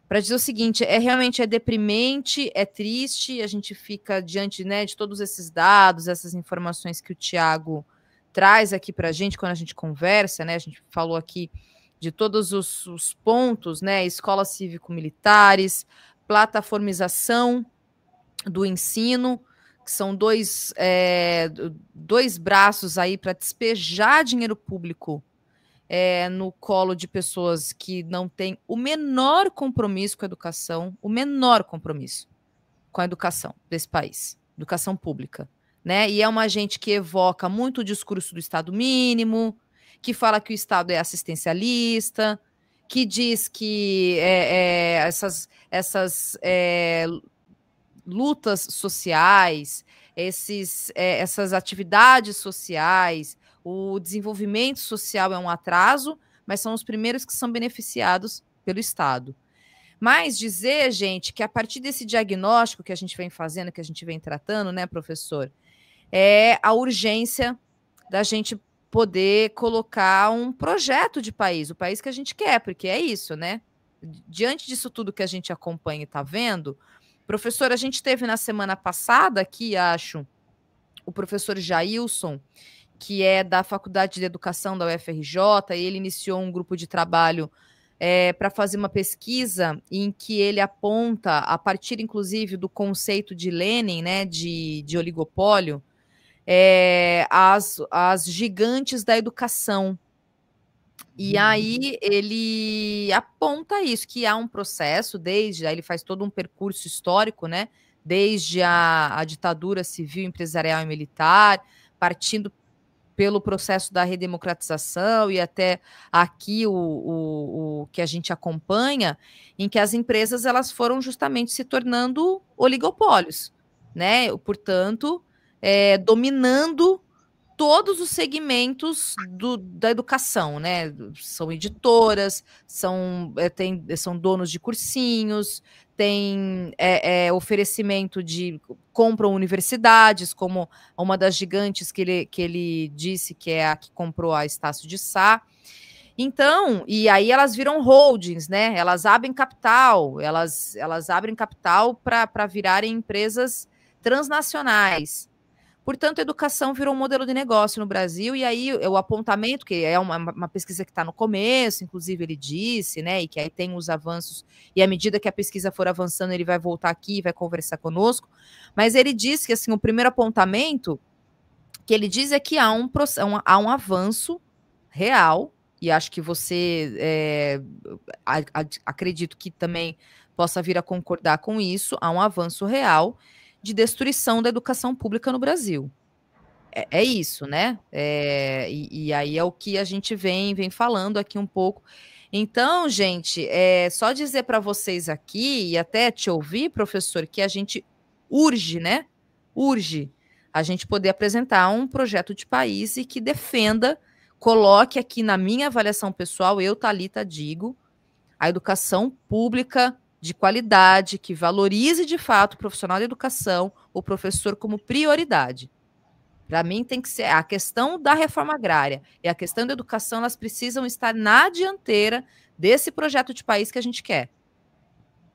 para dizer o seguinte: realmente é deprimente, é triste, a gente fica diante, né, de todos esses dados, essas informações que o Tiago traz aqui para a gente quando a gente conversa, né? A gente falou aqui de todos os pontos, né? Escolas cívico-militares, plataformização do ensino, que são dois braços aí para despejar dinheiro público no colo de pessoas que não têm o menor compromisso com a educação, o menor compromisso com a educação desse país, educação pública, né? E é uma gente que evoca muito o discurso do Estado mínimo, que fala que o Estado é assistencialista, que diz que essas lutas sociais, essas atividades sociais, o desenvolvimento social é um atraso, mas são os primeiros que são beneficiados pelo Estado. Mas dizer, gente, que a partir desse diagnóstico que a gente vem fazendo, que a gente vem tratando, né, professor, é a urgência da gente poder colocar um projeto de país, o país que a gente quer, porque é isso, né? Diante disso tudo que a gente acompanha e está vendo, professor, a gente teve na semana passada aqui, acho, o professor Jailson, que é da Faculdade de Educação da UFRJ, e ele iniciou um grupo de trabalho para fazer uma pesquisa em que ele aponta, a partir, inclusive, do conceito de Lenin, né, de oligopólio, as gigantes da educação. E aí ele aponta isso, que há um processo, aí ele faz todo um percurso histórico, né? Desde a ditadura civil, empresarial e militar, partindo pelo processo da redemocratização e até aqui o que a gente acompanha, em que as empresas elas foram justamente se tornando oligopólios, né? Portanto, dominando todos os segmentos da educação, né? São editoras, são donos de cursinhos, tem oferecimento de... compram universidades, como uma das gigantes que ele disse que é a que comprou a Estácio de Sá. Então, e aí elas viram holdings, né? Elas abrem capital, elas abrem capital para virarem empresas transnacionais. Portanto, a educação virou um modelo de negócio no Brasil, e aí o apontamento, que é uma pesquisa que está no começo, inclusive ele disse, né, e que aí tem os avanços, e à medida que a pesquisa for avançando, ele vai voltar aqui e vai conversar conosco, mas ele disse que, assim, o primeiro apontamento que ele diz é que há um avanço real, e acho que você, acredito que também possa vir a concordar com isso, há um avanço real de destruição da educação pública no Brasil. É isso, né? E aí é o que a gente vem falando aqui um pouco. Então, gente, só dizer para vocês aqui, e até te ouvir, professor, que a gente urge, né? Urge a gente poder apresentar um projeto de país e que defenda, coloque aqui na minha avaliação pessoal, eu, Thalita, digo, a educação pública de qualidade, que valorize de fato o profissional de educação, o professor como prioridade. Para mim tem que ser a questão da reforma agrária e a questão da educação, elas precisam estar na dianteira desse projeto de país que a gente quer.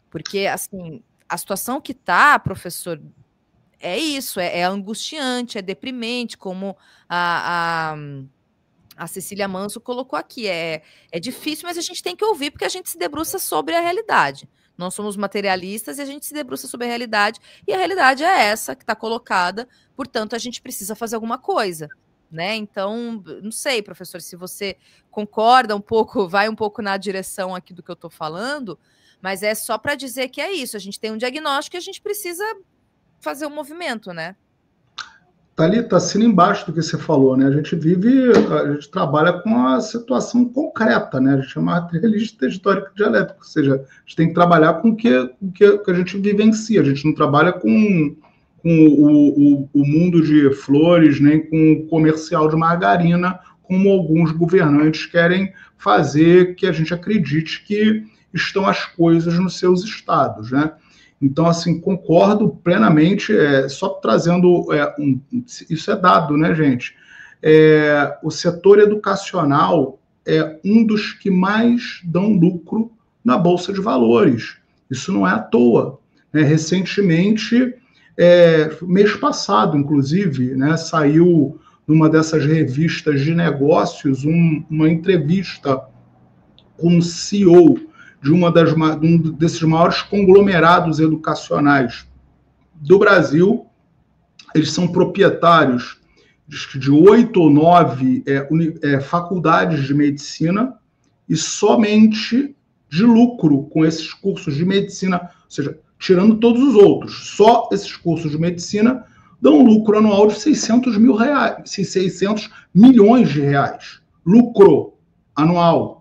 Porque, assim, a situação que está, professor, é isso, é angustiante, é deprimente, como a Cecília Manso colocou aqui. É difícil, mas a gente tem que ouvir, porque a gente se debruça sobre a realidade. Nós somos materialistas e a gente se debruça sobre a realidade, e a realidade é essa que está colocada, portanto, a gente precisa fazer alguma coisa, né? Então, não sei, professor, se você concorda um pouco, vai um pouco na direção aqui do que eu estou falando, mas é só para dizer que é isso, a gente tem um diagnóstico e a gente precisa fazer um movimento, né? Thalita, assina embaixo do que você falou, né? A gente trabalha com a situação concreta, né? A gente é materialista histórico dialético, ou seja, a gente tem que trabalhar com o que a gente vivencia, a gente não trabalha com o mundo de flores, nem com o comercial de margarina, como alguns governantes querem fazer que a gente acredite que estão as coisas nos seus estados, né? Então, assim, concordo plenamente, só trazendo, isso é dado, né, gente? O setor educacional é um dos que mais dão lucro na Bolsa de Valores. Isso não é à toa, né? Recentemente, mês passado, inclusive, né, saiu numa dessas revistas de negócios uma entrevista com o CEO de um desses maiores conglomerados educacionais do Brasil. Eles são proprietários de 8 ou 9 faculdades de medicina e somente de lucro com esses cursos de medicina, ou seja, tirando todos os outros, só esses cursos de medicina dão um lucro anual de 600 milhões de reais. Lucro anual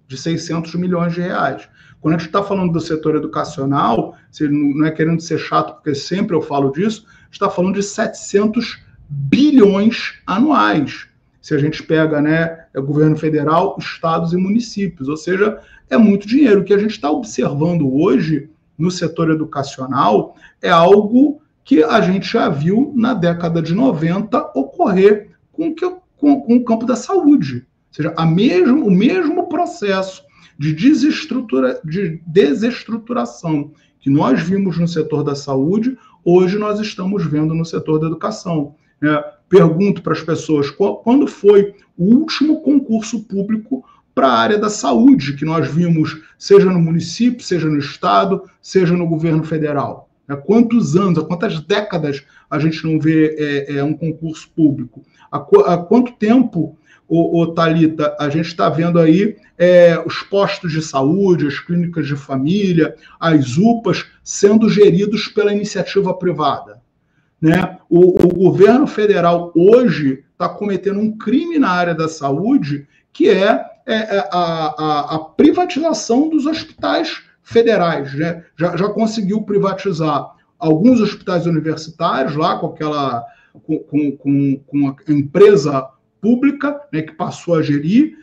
de 600 milhões de reais. Quando a gente está falando do setor educacional, não é querendo ser chato, porque sempre eu falo disso, a gente está falando de 700 bilhões anuais. Se a gente pega, né, governo federal, estados e municípios, ou seja, é muito dinheiro. O que a gente está observando hoje no setor educacional é algo que a gente já viu na década de 90 ocorrer com o campo da saúde. Ou seja, o mesmo processo de desestruturação que nós vimos no setor da saúde, hoje nós estamos vendo no setor da educação. Pergunto para as pessoas quando foi o último concurso público para a área da saúde que nós vimos, seja no município, seja no estado, seja no governo federal. Há quantos anos, há quantas décadas a gente não vê um concurso público? Há quanto tempo, Thalita, a gente está vendo aí os postos de saúde, as clínicas de família, as UPAs sendo geridos pela iniciativa privada, né? O governo federal hoje está cometendo um crime na área da saúde, que é a privatização dos hospitais federais, né? Já conseguiu privatizar alguns hospitais universitários lá com a empresa pública, né, que passou a gerir,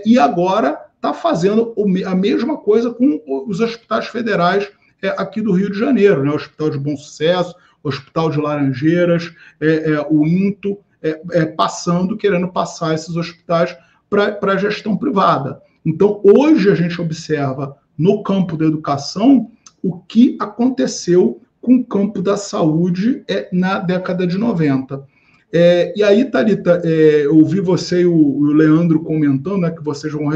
e agora está fazendo a mesma coisa com os hospitais federais aqui do Rio de Janeiro, né? O Hospital de Bom Sucesso, o Hospital de Laranjeiras, o INTO, querendo passar esses hospitais para a gestão privada. Então, hoje a gente observa no campo da educação o que aconteceu com o campo da saúde na década de 90. E aí, Thalita, eu ouvi você e o Leandro comentando, né, que vocês vão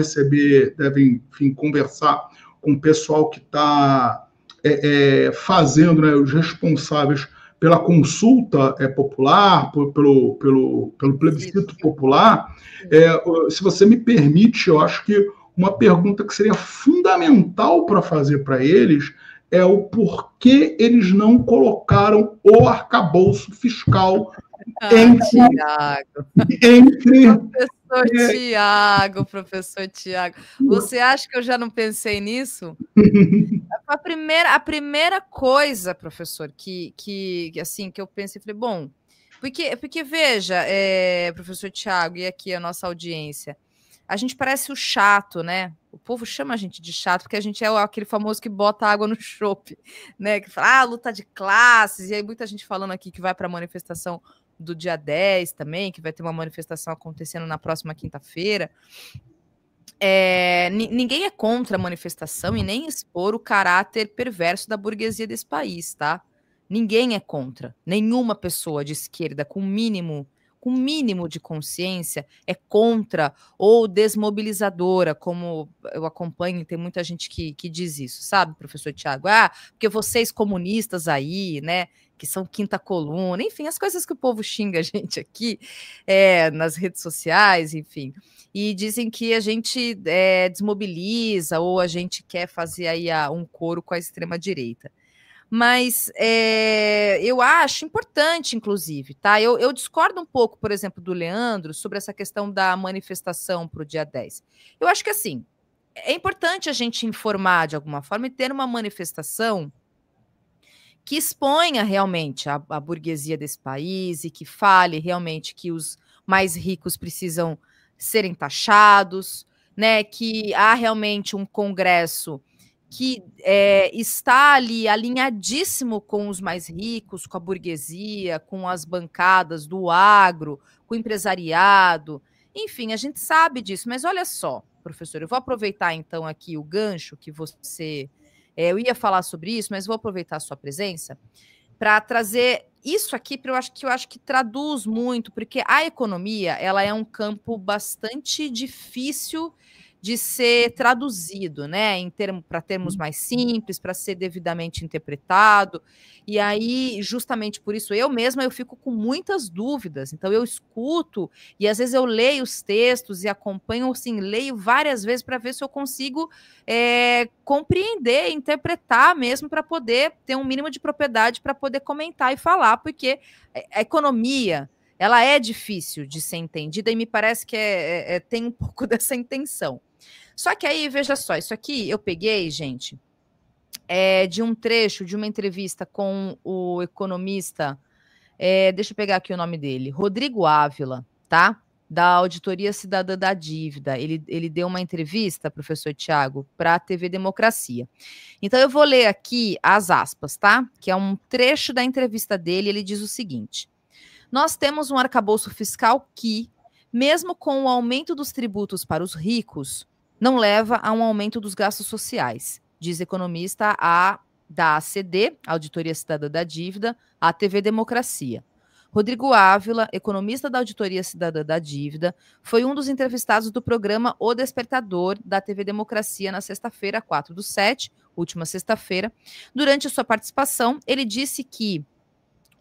devem, enfim, conversar com o pessoal que está fazendo, né, os responsáveis pela consulta popular, pelo plebiscito popular. Se você me permite, eu acho que uma pergunta que seria fundamental para fazer para eles é o porquê eles não colocaram o arcabouço fiscal Professor Tiago, você acha que eu já não pensei nisso? A primeira coisa, professor, que eu pensei, falei, bom, porque veja, professor Tiago, e aqui a nossa audiência, a gente parece o chato, né? O povo chama a gente de chato, porque a gente é aquele famoso que bota água no chope, né? Que fala, luta de classes, e aí muita gente falando aqui que vai para a manifestação do dia 10 também, que vai ter uma manifestação acontecendo na próxima quinta-feira. Ninguém é contra a manifestação e nem expor o caráter perverso da burguesia desse país, tá? Ninguém é contra. Nenhuma pessoa de esquerda com mínimo de consciência é contra ou desmobilizadora, como eu acompanho, tem muita gente que diz isso, sabe, professor Tiago? Porque vocês comunistas aí, né, que são quinta coluna, enfim, as coisas que o povo xinga a gente aqui nas redes sociais, enfim, e dizem que a gente desmobiliza ou a gente quer fazer aí um coro com a extrema-direita. Mas eu acho importante, inclusive, tá? Eu discordo um pouco, por exemplo, do Leandro sobre essa questão da manifestação para o dia 10. Eu acho que, assim, é importante a gente informar de alguma forma e ter uma manifestação que exponha realmente a burguesia desse país e que fale realmente que os mais ricos precisam serem taxados, né? Que há realmente um Congresso que está ali alinhadíssimo com os mais ricos, com a burguesia, com as bancadas do agro, com o empresariado. Enfim, a gente sabe disso, mas olha só, professor, eu vou aproveitar então aqui o gancho que você... eu ia falar sobre isso, mas vou aproveitar a sua presença para trazer isso aqui, eu acho que traduz muito, porque a economia ela é um campo bastante difícil de ser traduzido, né, para termos mais simples, para ser devidamente interpretado, e aí, justamente por isso, eu mesma fico com muitas dúvidas, então eu escuto, e às vezes eu leio os textos e acompanho, assim, leio várias vezes para ver se eu consigo compreender, interpretar mesmo, para poder ter um mínimo de propriedade, para poder comentar e falar, porque a economia, ela é difícil de ser entendida, e me parece que tem um pouco dessa intenção. Só que aí, veja só, isso aqui eu peguei, gente, de um trecho de uma entrevista com o economista, deixa eu pegar aqui o nome dele, Rodrigo Ávila, tá? Da Auditoria Cidadã da Dívida. Ele deu uma entrevista, professor Tiago, para a TV Democracia. Então eu vou ler aqui as aspas, tá? Que é um trecho da entrevista dele, ele diz o seguinte: nós temos um arcabouço fiscal que, mesmo com o aumento dos tributos para os ricos, não leva a um aumento dos gastos sociais, diz economista da ACD, Auditoria Cidadã da Dívida, à TV Democracia. Rodrigo Ávila, economista da Auditoria Cidadã da Dívida, foi um dos entrevistados do programa O Despertador, da TV Democracia, na sexta-feira, 4/7, última sexta-feira. Durante sua participação, ele disse que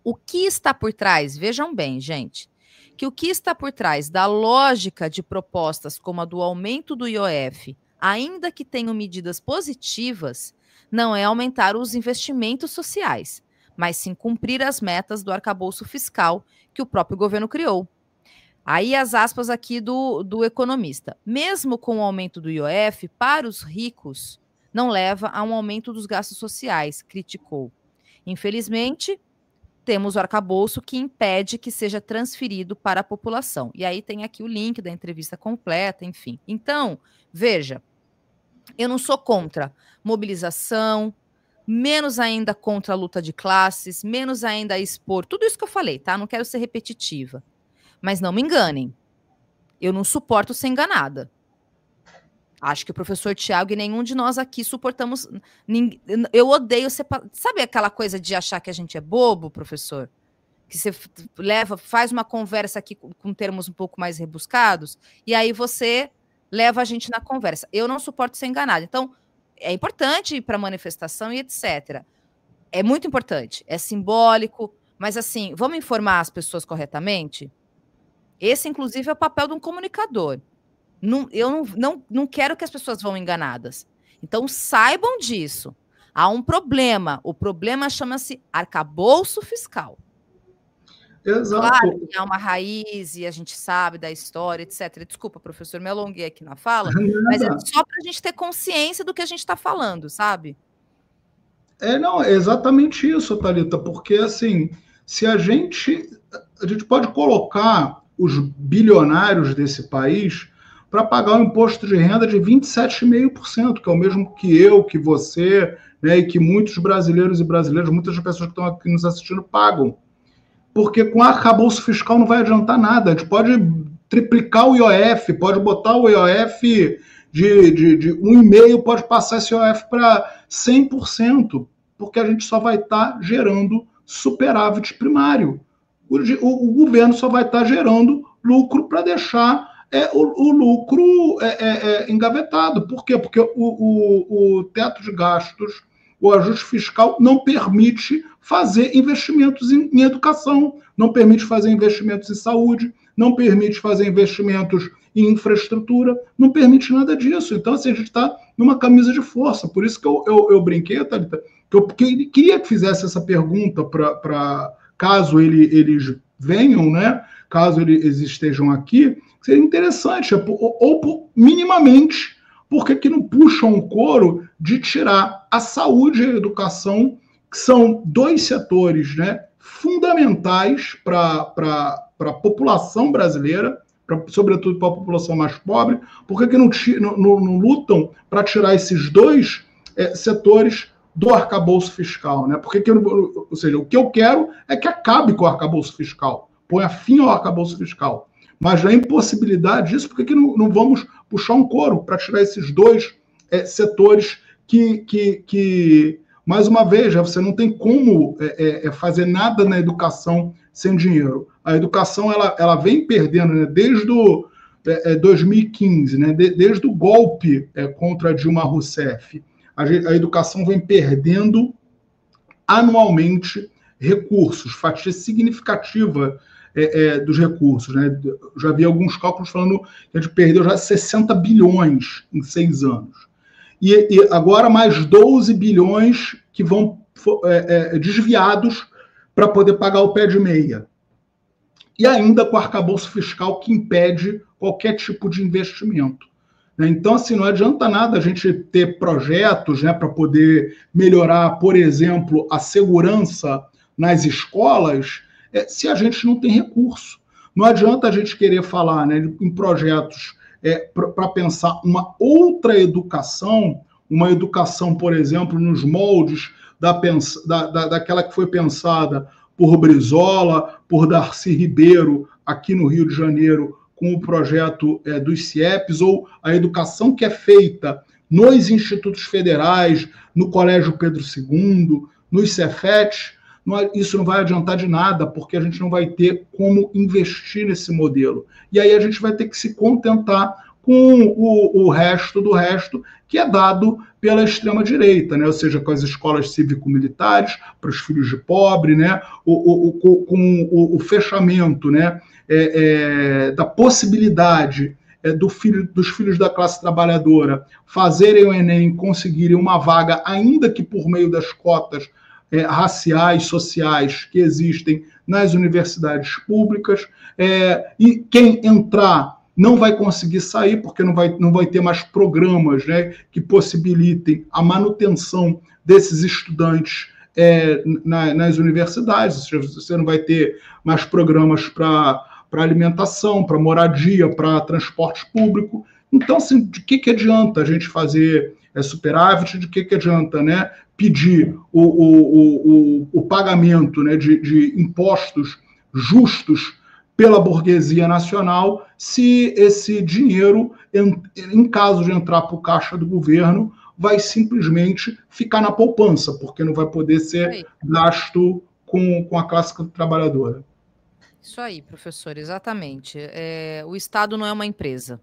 o que está por trás, vejam bem, gente, que o que está por trás da lógica de propostas como a do aumento do IOF, ainda que tenham medidas positivas, não é aumentar os investimentos sociais, mas sim cumprir as metas do arcabouço fiscal que o próprio governo criou. Aí as aspas aqui do economista. Mesmo com o aumento do IOF, para os ricos, não leva a um aumento dos gastos sociais, criticou. Infelizmente, temos o arcabouço que impede que seja transferido para a população. E aí tem aqui o link da entrevista completa, enfim. Então, veja, eu não sou contra mobilização, menos ainda contra a luta de classes, menos ainda expor, tudo isso que eu falei, tá? Não quero ser repetitiva. Mas não me enganem, eu não suporto ser enganada. Acho que o professor Tiago e nenhum de nós aqui suportamos. Eu odeio ser. Sabe aquela coisa de achar que a gente é bobo, professor? Que você faz uma conversa aqui com termos um pouco mais rebuscados, e aí você leva a gente na conversa. Eu não suporto ser enganado. Então, é importante ir para a manifestação e etc. É muito importante, é simbólico, mas assim, vamos informar as pessoas corretamente? Esse, inclusive, é o papel de um comunicador. Eu não quero que as pessoas vão enganadas. Então, saibam disso. Há um problema. O problema chama-se arcabouço fiscal. Exato. Claro que há uma raiz e a gente sabe da história, etc. Desculpa, professor, me alonguei aqui na fala, mas é só para a gente ter consciência do que a gente está falando, sabe? Não, é exatamente isso, Thalita, porque, assim, se a gente pode colocar os bilionários desse país para pagar um imposto de renda de 27,5%, que é o mesmo que eu, que você, né, e que muitos brasileiros e brasileiras, muitas pessoas que estão aqui nos assistindo pagam. Porque com arcabouço fiscal não vai adiantar nada. A gente pode triplicar o IOF, pode botar o IOF de 1,5%, pode passar esse IOF para 100%, porque a gente só vai estar gerando superávit primário. O governo só vai estar gerando lucro para deixar o lucro engavetado. Por quê? Porque o teto de gastos, o ajuste fiscal não permite fazer investimentos em educação, não permite fazer investimentos em saúde, não permite fazer investimentos em infraestrutura, não permite nada disso. Então, assim, a gente está numa camisa de força. Por isso que eu brinquei, Thalita, que eu queria que fizesse essa pergunta para caso eles venham, né? Caso eles estejam aqui, seria interessante, ou minimamente, porque que não puxam o coro de tirar a saúde e a educação, que são dois setores, né, fundamentais para a população brasileira, sobretudo para a população mais pobre, porque que não lutam para tirar esses dois setores do arcabouço fiscal, né? Porque ou seja, o que eu quero é que acabe com o arcabouço fiscal, ponha fim ao arcabouço fiscal. Mas na impossibilidade disso, por que não vamos puxar um coro para tirar esses dois setores que, mais uma vez, você não tem como fazer nada na educação sem dinheiro. A educação ela vem perdendo, né, desde 2015, né, desde o golpe contra Dilma Rousseff. A educação vem perdendo anualmente recursos, fatia significativa dos recursos, né? Já vi alguns cálculos falando que a gente perdeu já 60 bilhões em 6 anos. E agora mais 12 bilhões que vão desviados para poder pagar o pé de meia. E ainda com o arcabouço fiscal que impede qualquer tipo de investimento. Então, assim, não adianta nada a gente ter projetos, né, para poder melhorar, por exemplo, a segurança nas escolas, se a gente não tem recurso. Não adianta a gente querer falar, né, em projetos para pensar uma outra educação, uma educação, por exemplo, nos moldes daquela que foi pensada por Brizola, por Darcy Ribeiro, aqui no Rio de Janeiro, com o projeto dos CIEPs, ou a educação que é feita nos institutos federais, no Colégio Pedro II, nos Cefetes, isso não vai adiantar de nada, porque a gente não vai ter como investir nesse modelo. E aí a gente vai ter que se contentar com o resto do resto, que é dado pela extrema-direita, né? Ou seja, com as escolas cívico-militares, para os filhos de pobre, né? Com o fechamento, né? Da possibilidade dos filhos da classe trabalhadora fazerem o Enem e conseguirem uma vaga, ainda que por meio das cotas raciais, sociais que existem nas universidades públicas, e quem entrar não vai conseguir sair, porque não vai ter mais programas, né, que possibilitem a manutenção desses estudantes nas universidades. Você não vai ter mais programas para alimentação, para moradia, para transporte público. Então, assim, de que adianta a gente fazer superávit? De que adianta, né, pedir o pagamento, né, de impostos justos pela burguesia nacional, se esse dinheiro, em caso de entrar para o caixa do governo, vai simplesmente ficar na poupança, porque não vai poder ser gasto com a classe trabalhadora. Isso aí, professor, exatamente. O Estado não é uma empresa.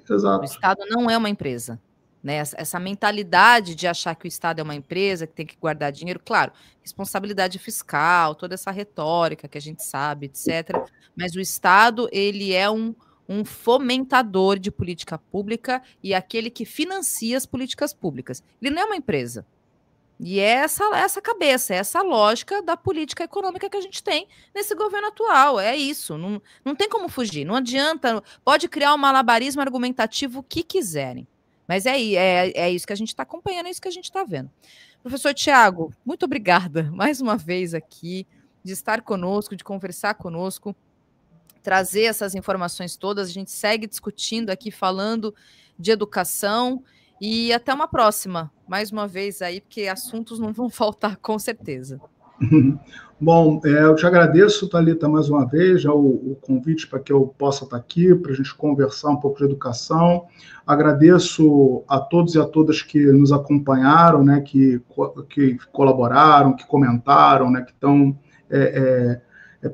Exato. O Estado não é uma empresa. Né? Essa mentalidade de achar que o Estado é uma empresa, que tem que guardar dinheiro, claro, responsabilidade fiscal, toda essa retórica que a gente sabe, etc. Mas o Estado, ele é um fomentador de política pública e aquele que financia as políticas públicas. Ele não é uma empresa. E é essa cabeça, essa lógica da política econômica que a gente tem nesse governo atual. É isso, não tem como fugir. Não adianta, pode criar um malabarismo argumentativo que quiserem. Mas é isso que a gente está acompanhando, é isso que a gente está vendo. Professor Tiago, muito obrigada mais uma vez aqui de estar conosco, de conversar conosco, trazer essas informações todas. A gente segue discutindo aqui, falando de educação, e até uma próxima, mais uma vez aí, porque assuntos não vão faltar, com certeza. Bom, eu te agradeço, Thalita, mais uma vez, o convite para que eu possa estar aqui, para a gente conversar um pouco de educação. Agradeço a todos e a todas que nos acompanharam, né, que colaboraram, que comentaram, né, que estão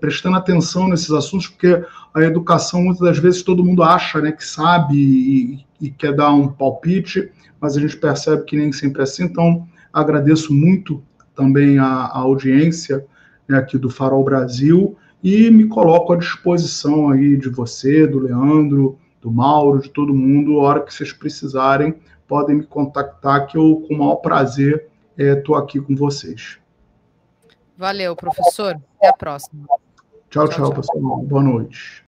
prestando atenção nesses assuntos, porque a educação, muitas das vezes, todo mundo acha, né, que sabe e quer dar um palpite, mas a gente percebe que nem sempre é assim. Então, agradeço muito também a audiência, né, aqui do Farol Brasil, e me coloco à disposição aí de você, do Leandro, do Mauro, de todo mundo. A hora que vocês precisarem, podem me contactar, que eu, com o maior prazer, estou aqui com vocês. Valeu, professor. Até a próxima. Tchau, pessoal. Boa noite.